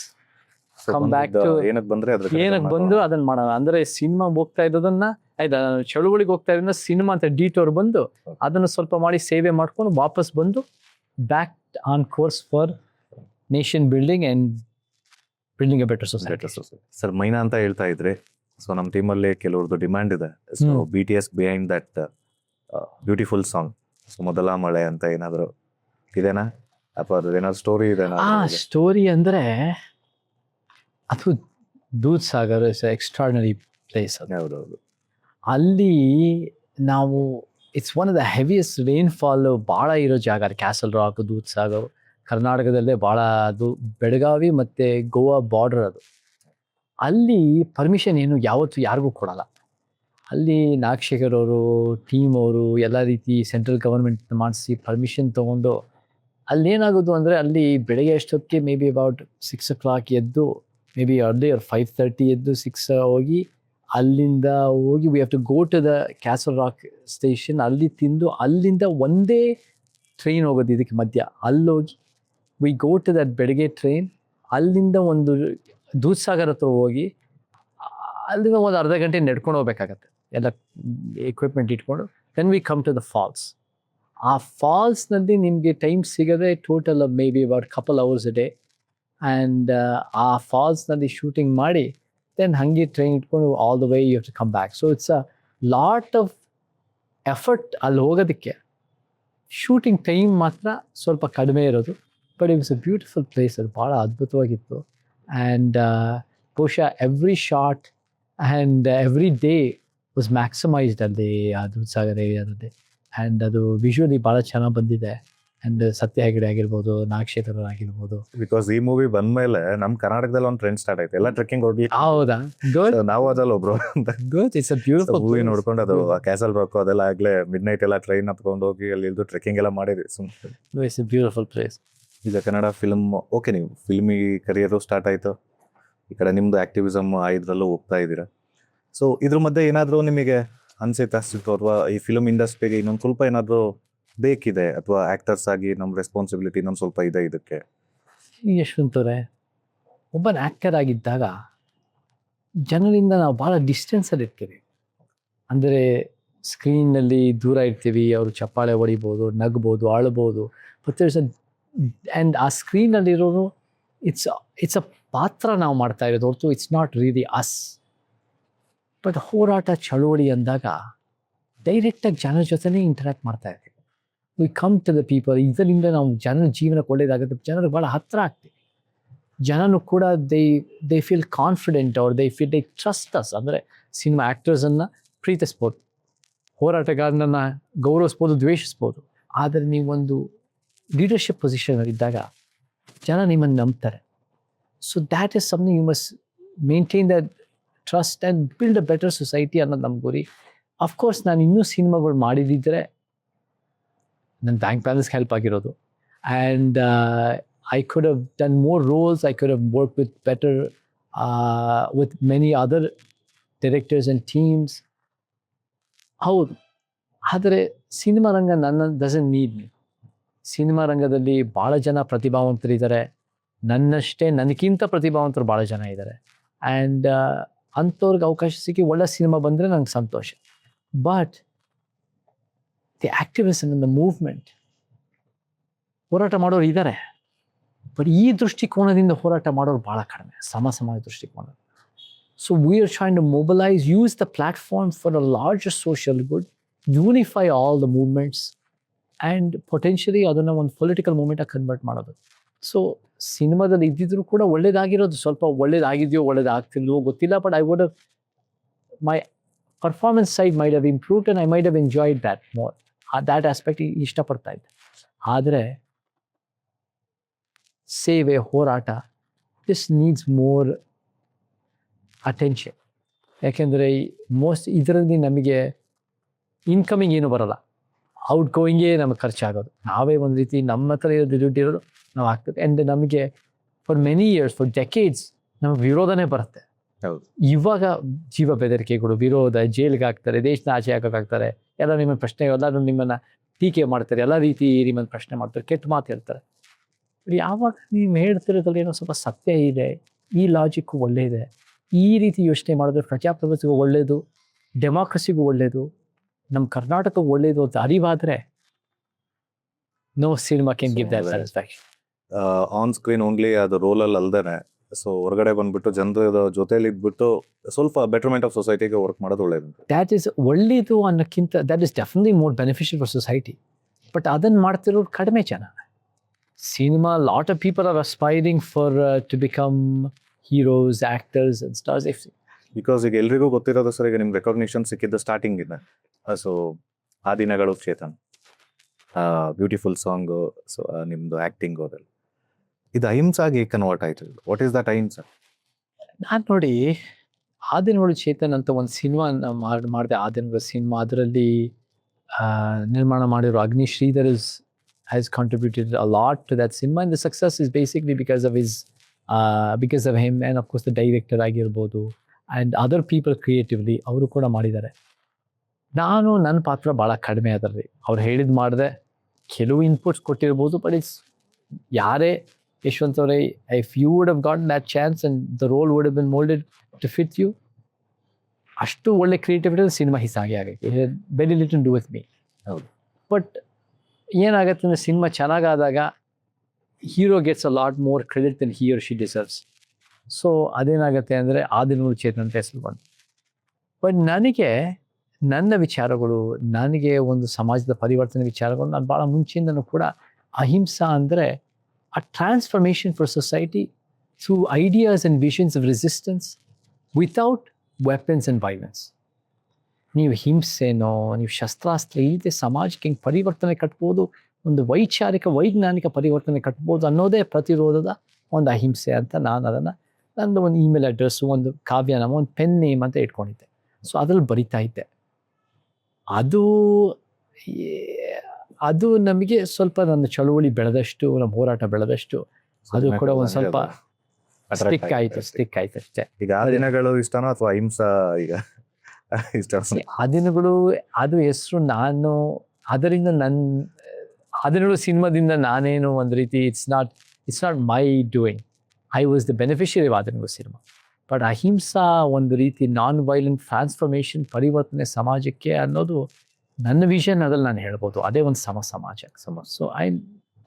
come back to ಏನಕ್ಕೆ ಬಂದು ಅದನ್ನು ಮಾಡೋಣ. ಅಂದರೆ ಸಿನಿಮಾ ಹೋಗ್ತಾ ಇರೋದನ್ನ ಆಯ್ತಾ, ನಾನು ಚಳುವಳಿಗೆ ಹೋಗ್ತಾ ಇರೋದನ್ನ ಸಿನಿಮಾ ಅಂತ ಡಿಟೋರ್ ಬಂದು ಅದನ್ನು ಸ್ವಲ್ಪ ಮಾಡಿ ಸೇವೆ ಮಾಡ್ಕೊಂಡು ವಾಪಸ್ ಬಂದು back on course for nation building and building a better society. Sir, Mynaa ಅಂತ ಹೇಳ್ತಾ ಇದ್ರೆ, ಸೊ ನಮ್ಮ ಟೀಮಲ್ಲಿ ಕೆಲವ್ರದ್ದು ಡಿಮ್ಯಾಂಡ್ ಇದೆ. So BTS behind that beautiful song, so Modala Male ಅಂತ ಏನಾದರೂ ಇದೆನಾ ಅಥವಾ ಏನಾದ್ರು ಸ್ಟೋರಿ ಇದೆನಾ? ಸ್ಟೋರಿ ಅಂದರೆ ಅದು Dudhsagar is extraordinary place. ಅದು ಹೌದೌದು. ಅಲ್ಲಿ ನಾವು it's one of the heaviest rainfall ಭಾಳ ಇರೋ ಜಾಗ. ಕ್ಯಾಸಲ್ ರಾಕ್, ದೂದ್ ಸಾಗರ್ ಕರ್ನಾಟಕದಲ್ಲೇ ಭಾಳ, ಅದು ಬೆಳಗಾವಿ ಮತ್ತು ಗೋವಾ ಬಾರ್ಡರ್. ಅಲ್ಲಿ ಪರ್ಮಿಷನ್ ಏನು ಯಾವತ್ತೂ ಯಾರಿಗೂ ಕೊಡಲ್ಲ. ಅಲ್ಲಿ ನಾಗಶೇಖರ್ ಅವರು, ಟೀಮ್ ಅವರು ಎಲ್ಲ ರೀತಿ ಸೆಂಟ್ರಲ್ ಗವರ್ಮೆಂಟ್ ಮಾಡಿಸಿ ಪರ್ಮಿಷನ್ ತೊಗೊಂಡು ಅಲ್ಲೇನಾಗೋದು ಅಂದರೆ ಅಲ್ಲಿ ಬೆಳಗ್ಗೆ ಅಷ್ಟೊತ್ತಿಗೆ ಮೇ ಬಿ ಅಬೌಟ್ 6 o'clock ಎದ್ದು, ಮೇ ಬಿ ಅರ್ಲಿ 5:30 ಎದ್ದು 6 ಹೋಗಿ ಅಲ್ಲಿಂದ ಹೋಗಿ we have to go to the Castle Rock station. ಅಲ್ಲಿ ತಿಂದು ಅಲ್ಲಿಂದ ಒಂದೇ ಟ್ರೈನ್ ಹೋಗೋದು ಇದಕ್ಕೆ ಮಧ್ಯ. ಅಲ್ಲೋಗಿ ವಿ ಗೋ ಟು ದಟ್ ಬೆಳಗ್ಗೆ ಟ್ರೈನ್. ಅಲ್ಲಿಂದ ಒಂದು ದೂದ್ಸಾಗರ್ ಹತ್ರ ಹೋಗಿ ಅಲ್ಲಿಂದ ಒಂದು ಅರ್ಧ ಗಂಟೆ ನಡ್ಕೊಂಡು ಹೋಗ್ಬೇಕಾಗತ್ತೆ ಎಲ್ಲ ಎಕ್ವಿಪ್ಮೆಂಟ್ ಇಟ್ಕೊಂಡು. Then we come to the falls. ಆ ಫಾಲ್ಸ್ನಲ್ಲಿ ನಿಮಗೆ ಟೈಮ್ ಸಿಗದೆ total may be about couple hours a day. And ಆ ಫಾಲ್ಸ್ನಲ್ಲಿ ಶೂಟಿಂಗ್ ಮಾಡಿ ದೆನ್ ಹಾಗೆ ಟ್ರೈನ್ ಇಟ್ಕೊಂಡು all the way you have to come back. So it's a lot of effort ಅಲ್ಲಿ ಹೋಗೋದಕ್ಕೆ. ಶೂಟಿಂಗ್ ಟೈಮ್ ಮಾತ್ರ ಸ್ವಲ್ಪ ಕಡಿಮೆ ಇರೋದು, but it was a beautiful place. ಅದು ಭಾಳ ಅದ್ಭುತವಾಗಿತ್ತು. ಆ್ಯಂಡ್ ಬಹುಶಃ every shot and every day was ಮ್ಯಾಕ್ಸಿಮೈಸ್ಡ್ ಅಲ್ಲಿ ಆ ದೂದ್ಸಾಗರ್ ಏರಿಯಾದಲ್ಲಿ. ಆ್ಯಂಡ್ ಅದು ವಿಜುವಲಿ ಭಾಳ ಚೆನ್ನಾಗಿ ಬಂದಿದೆ. ಆ್ಯಂಡ್ ಸತ್ಯ ಹೆಗಡೆ ಆಗಿರ್ಬೋದು, ನಾಗಶೇಖರ್ ಆಗಿರ್ಬೋದು. ಬಿಕಾಸ್ ಈ ಮೂವಿ ಬಂದ್ಮೇಲೆ ನಮ್ಮ ಕರ್ನಾಟಕದಲ್ಲಿ ಒಂದು ಟ್ರೆಂಡ್ ಸ್ಟಾರ್ಟ್ ಆಯ್ತು, ಎಲ್ಲ ಟ್ರೆಕ್ಕಿಂಗ್ ಹೋಗಿ. ಹೌದಾ? ಗುಡ್ ನಾವು ಅದಲ್ಲ ಒಬ್ರು good. It's a beautiful movie ನೋಡ್ಕೊಂಡು ಅದು ಕ್ಯಾಸಲ್ ರಾಕ್ ಅದೆಲ್ಲ ಆಗ್ಲೇ ಮಿಡ್ ನೈಟ್ ಎಲ್ಲ ಟ್ರೈನ್ ಹತ್ಕೊಂಡು ಹೋಗಿ ಅಲ್ಲಿ ಇಳಿದು ಟ್ರೆಕ್ಕಿಂಗ್ ಎಲ್ಲ ಮಾಡಿದ್ವಿ ಸುಮ್ಮನೆ. It's a beautiful place. ಈಗ ಕನ್ನಡ ಫಿಲ್ಮ್ ಓಕೆ, ನೀವು ಫಿಲ್ಮಿ ಕರಿಯರು ಸ್ಟಾರ್ಟ್ ಆಯಿತು, ಈ ಕಡೆ ನಿಮ್ಮದು ಆ್ಯಕ್ಟಿವಿಸಮ್ ಇದ್ರಲ್ಲೂ ಹೋಗ್ತಾ ಇದ್ದೀರಾ. ಸೊ ಇದ್ರ ಮಧ್ಯೆ ಏನಾದರೂ ನಿಮಗೆ ಅನಿಸುತ್ತಾ ಅಥವಾ ಈ ಫಿಲ್ಮ್ ಇಂಡಸ್ಟ್ರಿಗೆ ಇನ್ನೊಂದು ಸ್ವಲ್ಪ ಏನಾದರೂ ಬೇಕಿದೆ, ಅಥವಾ ಆ್ಯಕ್ಟರ್ಸ್ ಆಗಿ ನಮ್ಮ ರೆಸ್ಪಾನ್ಸಿಬಿಲಿಟಿ ಇನ್ನೊಂದು ಸ್ವಲ್ಪ ಇದೆ ಇದಕ್ಕೆ? ಯಶವಂತ್ ಅವರೇ, ಒಬ್ಬನ ಆ್ಯಕ್ಟರ್ ಆಗಿದ್ದಾಗ ಜನರಿಂದ ನಾವು ಭಾಳ ಡಿಸ್ಟೆನ್ಸಲ್ಲಿ ಇರ್ತೀವಿ. ಅಂದರೆ ಸ್ಕ್ರೀನ್ನಲ್ಲಿ ದೂರ ಇರ್ತೀವಿ, ಅವರು ಚಪ್ಪಾಳೆ ಹೊಡಿಬೋದು, ನಗ್ಬೋದು, ಅಳ್ಬೋದು. ಬಟ್ ಆ್ಯಂಡ್ ಆ ಸ್ಕ್ರೀನಲ್ಲಿರೋನು ಇಟ್ಸ್ ಅ ಪಾತ್ರ ನಾವು ಮಾಡ್ತಾ ಇರೋದು ಹೊರತು it's not really us. But ಹೋರಾಟ ಚಳುವಳಿ ಅಂದಾಗ ಡೈರೆಕ್ಟಾಗಿ ಜನರ ಜೊತೆನೇ ಇಂಟರ್ಯಾಕ್ಟ್ ಮಾಡ್ತಾ ಇರ್ತೀವಿ. We come to the people. ಇದರಿಂದ ನಾವು ಜನರ ಜೀವನಕ್ಕೆ ಒಳ್ಳೇದಾಗುತ್ತೆ, ಜನರಿಗೆ ಭಾಳ ಹತ್ತಿರ ಆಗ್ತೀವಿ. ಜನನು ಕೂಡ ದೇ ಫೀಲ್ ಕಾನ್ಫಿಡೆಂಟ್, ಅವ್ರು they feel they trust us. ಅಂದರೆ ಸಿನಿಮಾ ಆ್ಯಕ್ಟರ್ಸನ್ನು ಪ್ರೀತಿಸ್ಬೋದು, ಹೋರಾಟಗಾರನನ್ನು ಗೌರವಿಸ್ಬೋದು, ದ್ವೇಷಿಸ್ಬೋದು. ಆದರೆ ನೀವೊಂದು ಲೀಡರ್ಶಿಪ್ ಪೊಸಿಷನಲ್ಲಿದ್ದಾಗ ಜನ ನಿಮ್ಮನ್ನು ನಂಬ್ತಾರೆ. So that is something you must maintain that trust and build a better society ಅನ್ನೋದು ನಮ್ಮ ಗುರಿ. ಅಫ್ಕೋರ್ಸ್ ನಾನು ಇನ್ನೂ ಸಿನಿಮಾಗಳು ಮಾಡಿದಿದ್ದರೆ ನನ್ನ ಬ್ಯಾಂಕ್ ಬ್ಯಾಲೆನ್ಸ್ಗೆ ಹೆಲ್ಪ್ ಆಗಿರೋದು. And I could have done more roles, I could have work with better with many other directors and teams. ಹೌದು, ಆದರೆ ಸಿನಿಮಾ ರಂಗ ನನ್ನ ಡಸಂಟ್ ನೀಡ್ ಮೀ. ಸಿನಿಮಾ ರಂಗದಲ್ಲಿ ಭಾಳ ಜನ ಪ್ರತಿಭಾವಂತರಿದ್ದಾರೆ, ನನ್ನಷ್ಟೇ ನನಗಿಂತ ಪ್ರತಿಭಾವಂತರು ಭಾಳ ಜನ ಇದ್ದಾರೆ. ಆ್ಯಂಡ್ ಅಂಥವ್ರಿಗೆ ಅವಕಾಶ ಸಿಕ್ಕಿ ಒಳ್ಳೆ ಸಿನಿಮಾ ಬಂದರೆ ನಂಗೆ ಸಂತೋಷ. But the activism in the movement, ಹೋರಾಟ ಮಾಡೋರು ಇದ್ದಾರೆ, ಬಟ್ ಈ ದೃಷ್ಟಿಕೋನದಿಂದ ಹೋರಾಟ ಮಾಡೋರು ಭಾಳ ಕಡಿಮೆ, ಸಮ ದೃಷ್ಟಿಕೋನ. So we are trying to mobilise, use the platform for a larger social good, unify all the movements and potentially ಅದನ್ನು ಒಂದು ಪೊಲಿಟಿಕಲ್ ಮೂವ್ಮೆಂಟಾಗಿ ಕನ್ವರ್ಟ್ ಮಾಡೋದು. ಸೊ ಸಿನಿಮಾದಲ್ಲಿ ಇದ್ದಿದ್ರು ಕೂಡ ಒಳ್ಳೇದಾಗಿರೋದು, ಸ್ವಲ್ಪ ಒಳ್ಳೇದಾಗಿದೆಯೋ ಒಳ್ಳೇದಾಗ್ತಿಲ್ವೋ ಗೊತ್ತಿಲ್ಲ, but I would my performance side might have improved and I might have enjoyed that more. That aspect ಇಷ್ಟಪಡ್ತಾ ಇದ್ದೆ. ಆದರೆ ಸೇವೆ, ಹೋರಾಟ, ದಿಸ್ ನೀಡ್ಸ್ ಮೋರ್ ಅಟೆನ್ಷನ್. ಯಾಕೆಂದರೆ ಇದರಲ್ಲಿ ನಮಗೆ ಇನ್ಕಮಿಂಗ್ ಏನು ಬರೋಲ್ಲ, ಔಟ್ ಗೋಯಿಂಗೇ ನಮಗೆ ಖರ್ಚಾಗೋದು. ನಾವೇ ಒಂದು ರೀತಿ ನಮ್ಮ ಹತ್ರ ಇರೋದು ದುಡ್ಡಿರೋದು ನಾವು ಆಗ್ತದೆ. ಆ್ಯಂಡ್ ನಮಗೆ for many years, for decades ನಮಗೆ ವಿರೋಧನೇ ಬರುತ್ತೆ. ಹೌದು, ಇವಾಗ ಜೀವ ಬೆದರಿಕೆಗಳು, ವಿರೋಧ, ಜೈಲಿಗೆ ಹಾಕ್ತಾರೆ, ದೇಶನ ಆಚೆ ಹಾಕೋಕ್ಕಾಗ್ತಾರೆ, ಎಲ್ಲ ನಿಮ್ಮ ಪ್ರಶ್ನೆ, ಎಲ್ಲರೂ ನಿಮ್ಮನ್ನು ಟೀಕೆ ಮಾಡ್ತಾರೆ, ಎಲ್ಲ ರೀತಿ ನಿಮ್ಮನ್ನು ಪ್ರಶ್ನೆ ಮಾಡ್ತಾರೆ, ಕೆಟ್ಟ ಮಾತು ಹೇಳ್ತಾರೆ. ಯಾವಾಗ ನೀವು ಹೇಳ್ತಿರೋದ್ರಲ್ಲಿ ಏನೋ ಸ್ವಲ್ಪ ಸತ್ಯ ಇದೆ, ಈ ಲಾಜಿಕ್ಕು ಒಳ್ಳೆಯದೆ, ಈ ರೀತಿ ಯೋಚನೆ ಮಾಡಿದ್ರೆ ಪ್ರಜಾಪ್ರಭುತ್ವಗೂ ಒಳ್ಳೆಯದು, ಡೆಮಾಕ್ರಸಿಗೂ ಒಳ್ಳೆಯದು, ನಮ್ಮ ಕರ್ನಾಟಕಕ್ಕೆ ಒಳ್ಳೆಯದು ಅಂತ ಅರಿವಾದರೆ no cinema can give that satisfaction. On screen only ಅದು ರೋಲಲ್ಲಿ ಅಲ್ದೇನೆ, ಸೊ ಹೊರಗಡೆ ಬಂದ್ಬಿಟ್ಟು ಜನರ ಜೊತೆಲಿ ಇದ್ಬಿಟ್ಟು ಸ್ವಲ್ಪ ಬೆಟರ್ಮೆಂಟ್ ಆಫ್ ಸೊಸೈಟಿಗೆ ವರ್ಕ್ ಮಾಡೋದು ಒಳ್ಳೇದು. ದ್ಯಾಟ್ ಈಸ್ ಒಳ್ಳೆಯದು ಅನ್ನೋಕ್ಕಿಂತ that is definitely more beneficial for society. But ಅದನ್ನು ಮಾಡ್ತಿರೋರು ಕಡಿಮೆ ಜನ. Cinema, lot of people are aspiring for to become heroes, actors and stars. Because ಈಗ ಎಲ್ರಿಗೂ ಗೊತ್ತಿರೋದು ಸರ್, ಈಗ ನಿಮ್ಗೆ ರೆಕಾಗ್ನಿಷನ್ ಸಿಕ್ಕಿದ್ದು ಸ್ಟಾರ್ಟಿಂಗ್ ಇದೆ. ಸೊ ಆ ದಿನಗಳು, ಚೇತನ್, ಬ್ಯೂಟಿಫುಲ್ ಸಾಂಗು, ಸೊ ನಿಮ್ಮದು ಆ್ಯಕ್ಟಿಂಗು, ಅದೆಲ್ಲ ಇದು ಅಹಿಂಸಾಗಿ ಕನ್ವರ್ಟ್ ಆಯಿತು. ವಾಟ್ ಈಸ್ ದಟ್ ಅಹಿಂಸಾ? ನಾನು ನೋಡಿ ಆ ದಿನಗಳು ಚೇತನ್ ಅಂತ ಒಂದು ಸಿನಿಮಾ ಮಾಡಿದೆ. ಆ ದಿನಗಳ ಸಿನಿಮಾ, ಅದರಲ್ಲಿ ನಿರ್ಮಾಣ ಮಾಡಿರೋ ಅಗ್ನಿ Sridhar has contributed a lot to that cinema, and the success is basically because of him, and of course the director ಆಗಿರ್ಬೋದು and other people creatively ಅವರು ಕೂಡ ಮಾಡಿದ್ದಾರೆ. ನಾನು ನನ್ನ ಪಾತ್ರ ಭಾಳ ಕಡಿಮೆ ಅದರಲ್ಲಿ. ಅವ್ರು ಹೇಳಿದ್ ಮಾಡಿದೆ, ಕೆಲವು ಇನ್ಪುಟ್ಸ್ ಕೊಟ್ಟಿರ್ಬೋದು, ಬಟ್ ಇಟ್ಸ್ ಯಾರೇ ಯಶವಂತ್ ಅವರೇ, if you would have got that chance and the role would have been molded to fit you, ಅಷ್ಟು ಒಳ್ಳೆ ಕ್ರಿಯೇಟಿವಿಟಿ ಸಿನಿಮಾ ಹಿಸ್ಸಾಗಿ ಆಗೈತೆ. Very little do with me. ಹೌದು. ಬಟ್ ಏನಾಗತ್ತೆ ಅಂದರೆ ಸಿನಿಮಾ ಚೆನ್ನಾಗಾದಾಗ hero gets a lot more credit than he or she deserves. So ಅದೇನಾಗುತ್ತೆ ಅಂದರೆ ಆ ದಿನಗಳು ಚೇತನ್ ಅಂತ ಹೆಸರು ಬಂತು. ಬಟ್ ನನಗೆ ನನ್ನ ವಿಚಾರಗಳು, ನನಗೆ ಒಂದು ಸಮಾಜದ ಪರಿವರ್ತನೆ ವಿಚಾರಗಳು, ನಾನು ಭಾಳ ಮುಂಚೆಯಿಂದನೂ ಕೂಡ ಅಹಿಂಸಾ ಅಂದರೆ a transformation for society through ideas and visions of resistance without weapons and violence. ನೀವು ಹಿಂಸೆನೋ, ನೀವು ಶಸ್ತ್ರಾಸ್ತ್ರ ಇಲ್ಲದೆ ಸಮಾಜಕ್ಕೆ ಹಿಂಗೆ ಪರಿವರ್ತನೆ ಕಟ್ಬೋದು, ಒಂದು ವೈಜ್ಞಾನಿಕ ಪರಿವರ್ತನೆ ಕಟ್ಬೋದು ಅನ್ನೋದೇ ಪ್ರತಿರೋಧದ ಒಂದು ಅಹಿಂಸೆ ಅಂತ ನಾನು ಅದನ್ನು ನಂದು ಒಂದು ಇಮೇಲ್ ಅಡ್ರೆಸ್ಸು, ಒಂದು ಕಾವ್ಯನಾಮ, ಒಂದು ಪೆನ್ ನೇಮ್ ಅಂತ ಇಟ್ಕೊಂಡಿದ್ದೆ. ಸೊ ಅದ್ರಲ್ಲಿ ಬರಿತಾ ಇದ್ದೆ. ಅದು ನಮಗೆ ಸ್ವಲ್ಪ ನನ್ನ ಚಳುವಳಿ ಬೆಳೆದಷ್ಟು, ನಮ್ಮ ಹೋರಾಟ ಬೆಳೆದಷ್ಟು ಅದು ಕೂಡ ಒಂದು ಸ್ವಲ್ಪ ಸ್ಟಿಕ್ ಆಯ್ತು ಅಷ್ಟೇ. ಈಗ ಆ ದಿನಗಳು ಇಷ್ಟನೋ ಅಥವಾ ಅಹಿಂಸಾ ಈಗ ಇಷ್ಟ? ಆ ದಿನಗಳು ಅದು ಹೆಸರು. ನಾನು ಅದರಿಂದ ಆ ದಿನಗಳು ಸಿನಿಮಾದಿಂದ ನಾನೇನು ಒಂದು ರೀತಿ it's not my doing. I was the beneficiary ಆ ದಿನಗಳು ಸಿನಿಮಾ. ಬಟ್ ಅಹಿಂಸಾ ಒಂದು ರೀತಿ ನಾನ್ ವೈಲೆಂಟ್ ಟ್ರಾನ್ಸ್ಫಾರ್ಮೇಷನ್, ಪರಿವರ್ತನೆ ಸಮಾಜಕ್ಕೆ ಅನ್ನೋದು ನನ್ನ ವಿಷನ್. ಅದ್ರಲ್ಲಿ ನಾನು ಹೇಳ್ಬೋದು ಅದೇ ಒಂದು ಸಮಾಜ. So I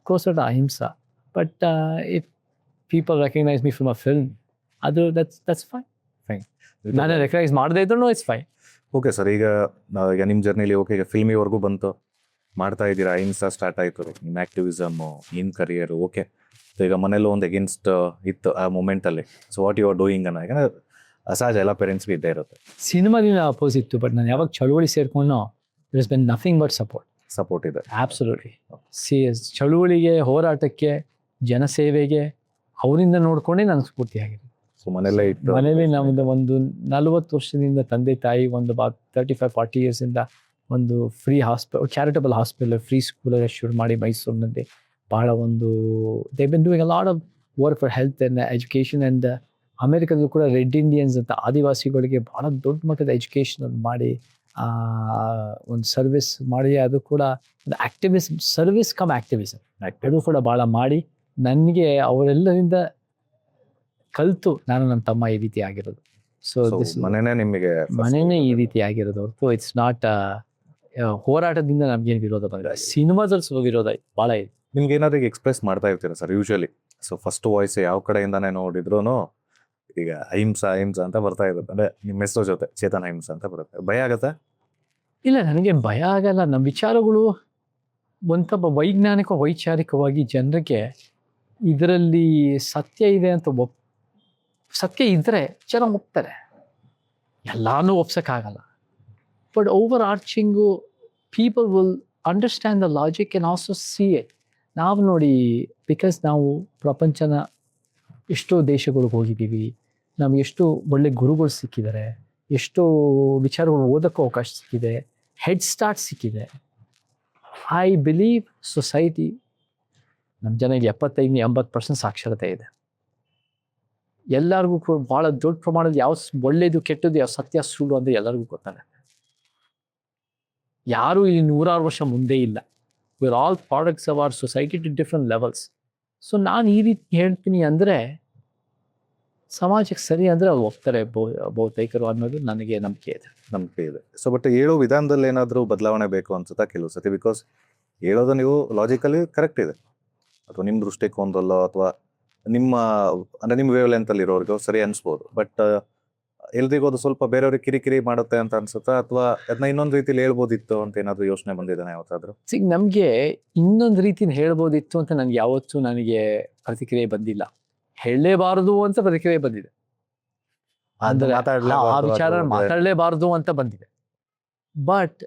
course Ahimsa. But if people recognise me from a film, ಅದು ದಟ್ಸ್ ಫೈನ್. ನಾನು ರೆಕಗ್ನೈಸ್ ಮಾಡದೇ ಇದ್ರೂ ಇಟ್ಸ್ ಫೈನ್. ಓಕೆ ಸರ್, ಈಗ ನಿಮ್ಮ ಜರ್ನಿಲಿ ಓಕೆ, ಈಗ ಫಿಲ್ಮಿವರೆಗೂ ಬಂತು, ಮಾಡ್ತಾ ಇದ್ದೀರಾ, ಅಹಿಂಸಾ ಸ್ಟಾರ್ಟ್ ಆಯಿತು, ನಿಮ್ಮ ಆ್ಯಕ್ಟಿವಿಸಮ್ಮು, ನಿಮ್ಮ ಕರಿಯರು, ಓಕೆ. ಈಗ ಮನೇಲೂ ಒಂದು ಎಗೇನ್ಸ್ಟ್ ಇತ್ತು ಆ ಮೂಮೆಂಟಲ್ಲಿ. So what you are doing ಅನ್ನೋ, ಯಾಕಂದರೆ ಅಸಹಜ ಎಲ್ಲ ಪೇರೆಂಟ್ಸ್ಗೆ ಇದ್ದೇ ಇರುತ್ತೆ. ಸಿನಿಮಾದಿಂದ ಅಪೋಸ್ ಇತ್ತು, ಬಟ್ ನಾನು ಯಾವಾಗ ಚಳುವಳಿ ಸೇರ್ಕೊಂಡು there has been nothing but support ಇದೆ. Absolutely. ಚಳುವಳಿಗೆ, ಹೋರಾಟಕ್ಕೆ, ಜನಸೇವೆಗೆ ಅವರಿಂದ ನೋಡ್ಕೊಂಡೇ ನನಗೆ ಸ್ಫೂರ್ತಿಯಾಗಿದೆ. ಸೊ ಮನೇಲಿ ನಮ್ಮದು ಒಂದು 40 ವರ್ಷದಿಂದ ತಂದೆ ತಾಯಿ ಒಂದು 35-40 ಇಯರ್ಸಿಂದ ಒಂದು free charitable hospital, free school ಶುರು ಮಾಡಿ ಮೈಸೂರಿನಲ್ಲಿ ಭಾಳ ಒಂದು they been doing a lot of work for health and education. And ಅಮೆರಿಕದಲ್ಲೂ ಕೂಡ ರೆಡ್ ಇಂಡಿಯನ್ಸ್ ಅಂತ ಆದಿವಾಸಿಗಳಿಗೆ ಭಾಳ ದೊಡ್ಡ ಮಟ್ಟದ ಎಜುಕೇಷನ್ ಮಾಡಿ ಒಂದು ಸರ್ವಿಸ್ ಮಾಡಿ, ಅದು ಕೂಡ ಒಂದು ಆಕ್ಟಿವಿಸಮ್, ಸರ್ವಿಸ್ ಕಮ್ ಆಕ್ಟಿವಿಸಮ್ ಅದು ಕೂಡ ಭಾಳ ಮಾಡಿ ನನಗೆ ಅವರೆಲ್ಲರಿಂದ ಕಲಿತು ನಾನು ನನ್ನ ತಮ್ಮ ಈ ರೀತಿ ಆಗಿರೋದು. ಸೊ ಮನೆಯೇ ಈ ರೀತಿ ಆಗಿರೋದು ಹೊರತು ಇಟ್ಸ್ ನಾಟ್ ಹೋರಾಟದಿಂದ ನಮ್ಗೇನು ವಿರೋಧ ಬಂದಿಲ್ಲ. ಸಿನಿಮಾದಲ್ಲಿ ವಿರೋಧ ಭಾಳ ಇದೆ. ನಿಮ್ಗೆ ಏನಾದ್ರು ಈಗ ಎಕ್ಸ್ಪ್ರೆಸ್ ಮಾಡ್ತಾ ಇರ್ತೀರಾ sir usually? So first voice ಯಾವ ಕಡೆಯಿಂದಾನೇ ನೋಡಿದ್ರು ಈಗ ಅಹಿಂಸಾ ಅಂತ ಬರ್ತಾ ಇರುತ್ತೆ, ಅಂದರೆ ನಿಮ್ಮ ಹೆಸರು ಜೊತೆ ಚೇತನ್ ಅಹಿಂಸಾ ಅಂತ ಬರುತ್ತೆ. ಭಯ ಆಗತ್ತಾ? ಇಲ್ಲ, ನನಗೆ ಭಯ ಆಗಲ್ಲ. ನಮ್ಮ ವಿಚಾರಗಳು ಒಂಥರ ವೈಚಾರಿಕವಾಗಿ ಜನರಿಗೆ ಇದರಲ್ಲಿ ಸತ್ಯ ಇದೆ ಅಂತ ಸತ್ಯ ಇದ್ದರೆ ಜನ ಒಪ್ತಾರೆ. ಎಲ್ಲಾನು ಒಪ್ಸೋಕ್ಕಾಗಲ್ಲ. But overarching people will understand the logic and also see it. ನಾವು ನೋಡಿ, ಬಿಕಾಸ್ ನಾವು ಪ್ರಪಂಚನ ಎಷ್ಟೋ ದೇಶಗಳಿಗೆ ಹೋಗಿದ್ದೀವಿ, ನಮ್ಗೆ ಎಷ್ಟು ಒಳ್ಳೆ ಗುರುಗಳು ಸಿಕ್ಕಿದ್ದಾರೆ, ಎಷ್ಟೋ ವಿಚಾರಗಳು ಓದೋಕ್ಕೂ ಅವಕಾಶ ಸಿಕ್ಕಿದೆ, ಹೆಡ್ ಸ್ಟಾರ್ಟ್ ಸಿಕ್ಕಿದೆ. ಐ ಬಿಲೀವ್ ಸೊಸೈಟಿ, ನಮ್ಮ ಜನ ಇಲ್ಲಿ 75-80% ಸಾಕ್ಷರತೆ ಇದೆ. ಎಲ್ಲರಿಗೂ ಭಾಳ ದೊಡ್ಡ ಪ್ರಮಾಣದ ಯಾವ ಒಳ್ಳೇದು ಕೆಟ್ಟದ್ದು, ಯಾವ ಸತ್ಯ ಸುಳ್ಳು ಅಂದರೆ ಎಲ್ಲರಿಗೂ ಗೊತ್ತಾಗುತ್ತೆ. ಯಾರೂ ಇಲ್ಲಿ 100 ವರ್ಷ ಮುಂದೆ ಇಲ್ಲ. We are all products of our society to different levels. So ನಾನು ಈ ರೀತಿ ಹೇಳ್ತೀನಿ ಅಂದರೆ ಸಮಾಜಕ್ಕೆ ಸರಿ ಅಂದರೆ ಅವ್ರು ಹೋಗ್ತಾರೆ ಬಹುತೇಕರು ಅನ್ನೋದು ನನಗೆ ನಂಬಿಕೆ ಇದೆ. ಸೊ ಬಟ್ ಹೇಳೋ ವಿಧಾನದಲ್ಲಿ ಏನಾದರೂ ಬದಲಾವಣೆ ಬೇಕು ಅನ್ಸುತ್ತಾ ಕೆಲವು ಸತಿ? ಬಿಕಾಸ್ ಹೇಳೋದು ನೀವು ಲಾಜಿಕಲಿ ಕರೆಕ್ಟ್ ಇದೆ, ಅಥವಾ ನಿಮ್ಮ ದೃಷ್ಟಿಕೋನದಲ್ಲೋ ಅಥವಾ ನಿಮ್ಮ ವೇವ್ ಲೆಂತಲ್ಲಿ ಇರೋರಿಗೂ ಸರಿ ಅನಿಸ್ಬೋದು. ಬಟ್ ಎಲ್ರಿಗೂ ಅದು ಸ್ವಲ್ಪ ಬೇರೆಯವ್ರಿಗೆ ಕಿರಿಕಿರಿ ಮಾಡುತ್ತೆ ಅಂತ ಅನ್ಸುತ್ತಾ, ಅಥವಾ ಅದನ್ನ ಇನ್ನೊಂದು ರೀತಿಲಿ ಹೇಳ್ಬೋದಿತ್ತು ಅಂತ ಏನಾದರೂ ಯೋಚನೆ ಬಂದಿದ್ದಾನೆ ಯಾವತ್ತಾದರೂ? ನಮಗೆ ಇನ್ನೊಂದು ರೀತಿನ ಹೇಳ್ಬೋದಿತ್ತು ಅಂತ ನನಗೆ ಯಾವತ್ತೂ ಪ್ರತಿಕ್ರಿಯೆ ಬಂದಿಲ್ಲ. ಹೇಳಲೇಬಾರದು ಅಂತ ಪ್ರತಿಕ್ರಿಯೆ ಬಂದಿದೆ. ಅಂದ್ರೆ ಆ ವಿಚಾರ ಮಾತಾಡಲೇಬಾರದು ಅಂತ ಬಂದಿದೆ. ಬಟ್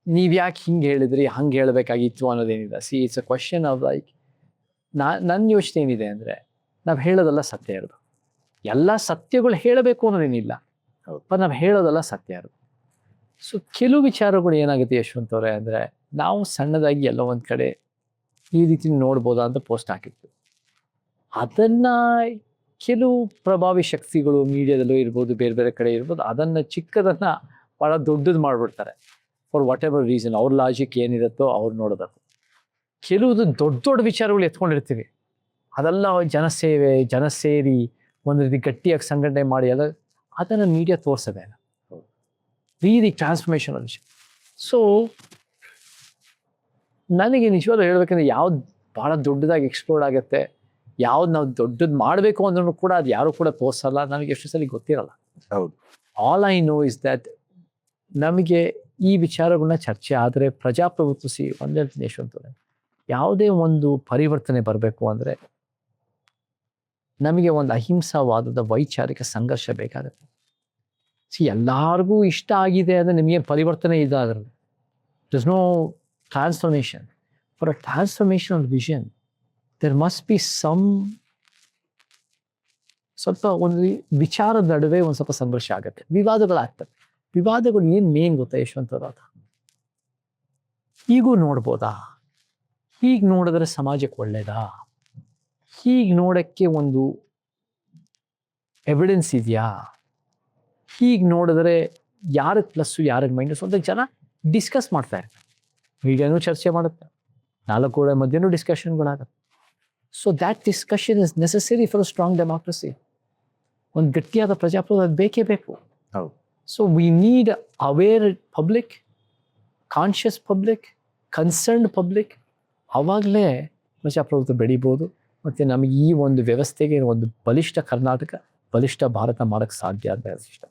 ನೀವ್ ಯಾಕೆ ಹಿಂಗೆ ಹೇಳಿದ್ರಿ, ಹಂಗೆ ಹೇಳಬೇಕಾಗಿತ್ತು ಅನ್ನೋದೇನಿದೆ. It's a question of like, ನನ್ನ ಯೋಚನೆ ಏನಿದೆ ಅಂದರೆ ನಾವು ಹೇಳೋದೆಲ್ಲ ಸತ್ಯ ಇರೋದು. ಎಲ್ಲ ಸತ್ಯಗಳು ಹೇಳಬೇಕು ಅನ್ನೋದೇನಿಲ್ಲ, ಹೌದು. ಬಟ್ ನಾವು ಹೇಳೋದಲ್ಲ ಸತ್ಯ ಅದು. ಸೊ ಕೆಲವು ವಿಚಾರಗಳು ಏನಾಗುತ್ತೆ ಯಶವಂತ್ ಅವರೇ ಅಂದರೆ, ನಾವು ಸಣ್ಣದಾಗಿ ಎಲ್ಲೋ ಒಂದು ಕಡೆ ಈ ರೀತಿ ನೋಡ್ಬೋದಾ ಅಂತ ಪೋಸ್ಟ್ ಹಾಕಿರ್ತೀವಿ. ಅದನ್ನು ಕೆಲವು ಪ್ರಭಾವಿ ಶಕ್ತಿಗಳು ಮೀಡಿಯಾದಲ್ಲೂ ಇರ್ಬೋದು, ಬೇರೆ ಬೇರೆ ಕಡೆ ಇರ್ಬೋದು, ಅದನ್ನು ಚಿಕ್ಕದನ್ನು ಭಾಳ ದೊಡ್ಡದು ಮಾಡಿಬಿಡ್ತಾರೆ. ಫಾರ್ ವಾಟ್ ಎವರ್ ರೀಸನ್ ಅವ್ರ ಲಾಜಿಕ್ ಏನಿರುತ್ತೋ ಅವ್ರು ನೋಡೋದಕ್ಕೆ. ಕೆಲವುದು ದೊಡ್ಡ ದೊಡ್ಡ ವಿಚಾರಗಳು ಎತ್ಕೊಂಡಿರ್ತೀವಿ, ಅದೆಲ್ಲ ಜನಸೇವೆ, ಜನ ಸೇರಿ ಒಂದು ರೀತಿ ಗಟ್ಟಿಯಾಗಿ ಸಂಘಟನೆ ಮಾಡಿ ಎಲ್ಲ ಅದನ್ನು ಮೀಡಿಯಾ ತೋರಿಸೋದೇ ರೀತಿ ಟ್ರಾನ್ಸ್ಫಾರ್ಮೇಷನ್ ವಿಷಯ. ಸೊ ನನಗೆ ನಿಜವಾಗ್ಲೂ ಹೇಳ್ಬೇಕಂದ್ರೆ ಯಾವ್ದು ಭಾಳ ದೊಡ್ಡದಾಗಿ ಎಕ್ಸ್ಪ್ಲೋರ್ಡ್ ಆಗುತ್ತೆ, ಯಾವ್ದು ನಾವು ದೊಡ್ಡದು ಮಾಡಬೇಕು ಅಂದ್ರೂ ಕೂಡ ಅದು ಯಾರು ಕೂಡ ತೋರಿಸಲ್ಲ, ನನಗೆ ಎಷ್ಟು ಸಲ ಗೊತ್ತಿರಲ್ಲ. ಹೌದು. All I know is that ನಮಗೆ ಈ ವಿಚಾರಗಳನ್ನ ಚರ್ಚೆ ಆದರೆ ಪ್ರಜಾಪ್ರಭುತ್ವ ಒಂದೇ ಯಶವಂತ, ಯಾವುದೇ ಒಂದು ಪರಿವರ್ತನೆ ಬರಬೇಕು ಅಂದರೆ ನಮಗೆ ಒಂದು ಅಹಿಂಸಾವಾದದ ವೈಚಾರಿಕ ಸಂಘರ್ಷ ಬೇಕಾಗುತ್ತೆ. ಎಲ್ಲರಿಗೂ ಇಷ್ಟ ಆಗಿದೆ ಅಂದರೆ ನಿಮಗೆ ಪರಿವರ್ತನೆ ಇದಾದ್ರಲ್ಲಿ there's no transformation. For a transformational vision there must be ಸ್ವಲ್ಪ ಒಂದು ವಿಚಾರದ ನಡುವೆ ಒಂದು ಸ್ವಲ್ಪ ಸಂಘರ್ಷ ಆಗುತ್ತೆ, ವಿವಾದಗಳಾಗ್ತವೆ. ವಿವಾದಗಳು ಏನು ಮೇನ್ ಗೊತ್ತಾ ಯಶವಂತರಾದ, ಹೀಗೂ ನೋಡ್ಬೋದಾ, ಹೀಗೆ ನೋಡಿದ್ರೆ ಸಮಾಜಕ್ಕೆ ಒಳ್ಳೇದಾ, ಹೀಗೆ ನೋಡೋಕ್ಕೆ ಒಂದು ಎವಿಡೆನ್ಸ್ ಇದೆಯಾ, ಹೀಗೆ ನೋಡಿದ್ರೆ ಯಾರಿಗೆ ಪ್ಲಸ್ಸು ಯಾರಿಗೆ ಮೈನಸ್ ಅಂತ ಜನ ಡಿಸ್ಕಸ್ ಮಾಡ್ತಾ ಇರ್ತಾರೆ. ಮೀಡಿಯಾನೂ ಚರ್ಚೆ ಮಾಡುತ್ತೆ, 4 ಗೋಡೆ ಮಧ್ಯೆನೂ ಡಿಸ್ಕಷನ್ಗಳಾಗುತ್ತೆ. So that discussion is necessary for a strong democracy. ಒಂದು ಗಟ್ಟಿಯಾದ ಪ್ರಜಾಪ್ರಭುತ್ವ ಅದು ಬೇಕೇ ಬೇಕು. ಹೌದು. So we need aware public, conscious public, concerned public. ಆವಾಗಲೇ ಪ್ರಜಾಪ್ರಭುತ್ವ ಬೆಳಿಬೋದು ಮತ್ತು ನಮಗೆ ಈ ಒಂದು ವ್ಯವಸ್ಥೆಗೆ ಒಂದು ಬಲಿಷ್ಠ ಕರ್ನಾಟಕ, ಬಲಿಷ್ಠ ಭಾರತ ಮಾಡೋಕ್ಕೆ ಸಾಧ್ಯ ಅಂತ ಇಷ್ಟ.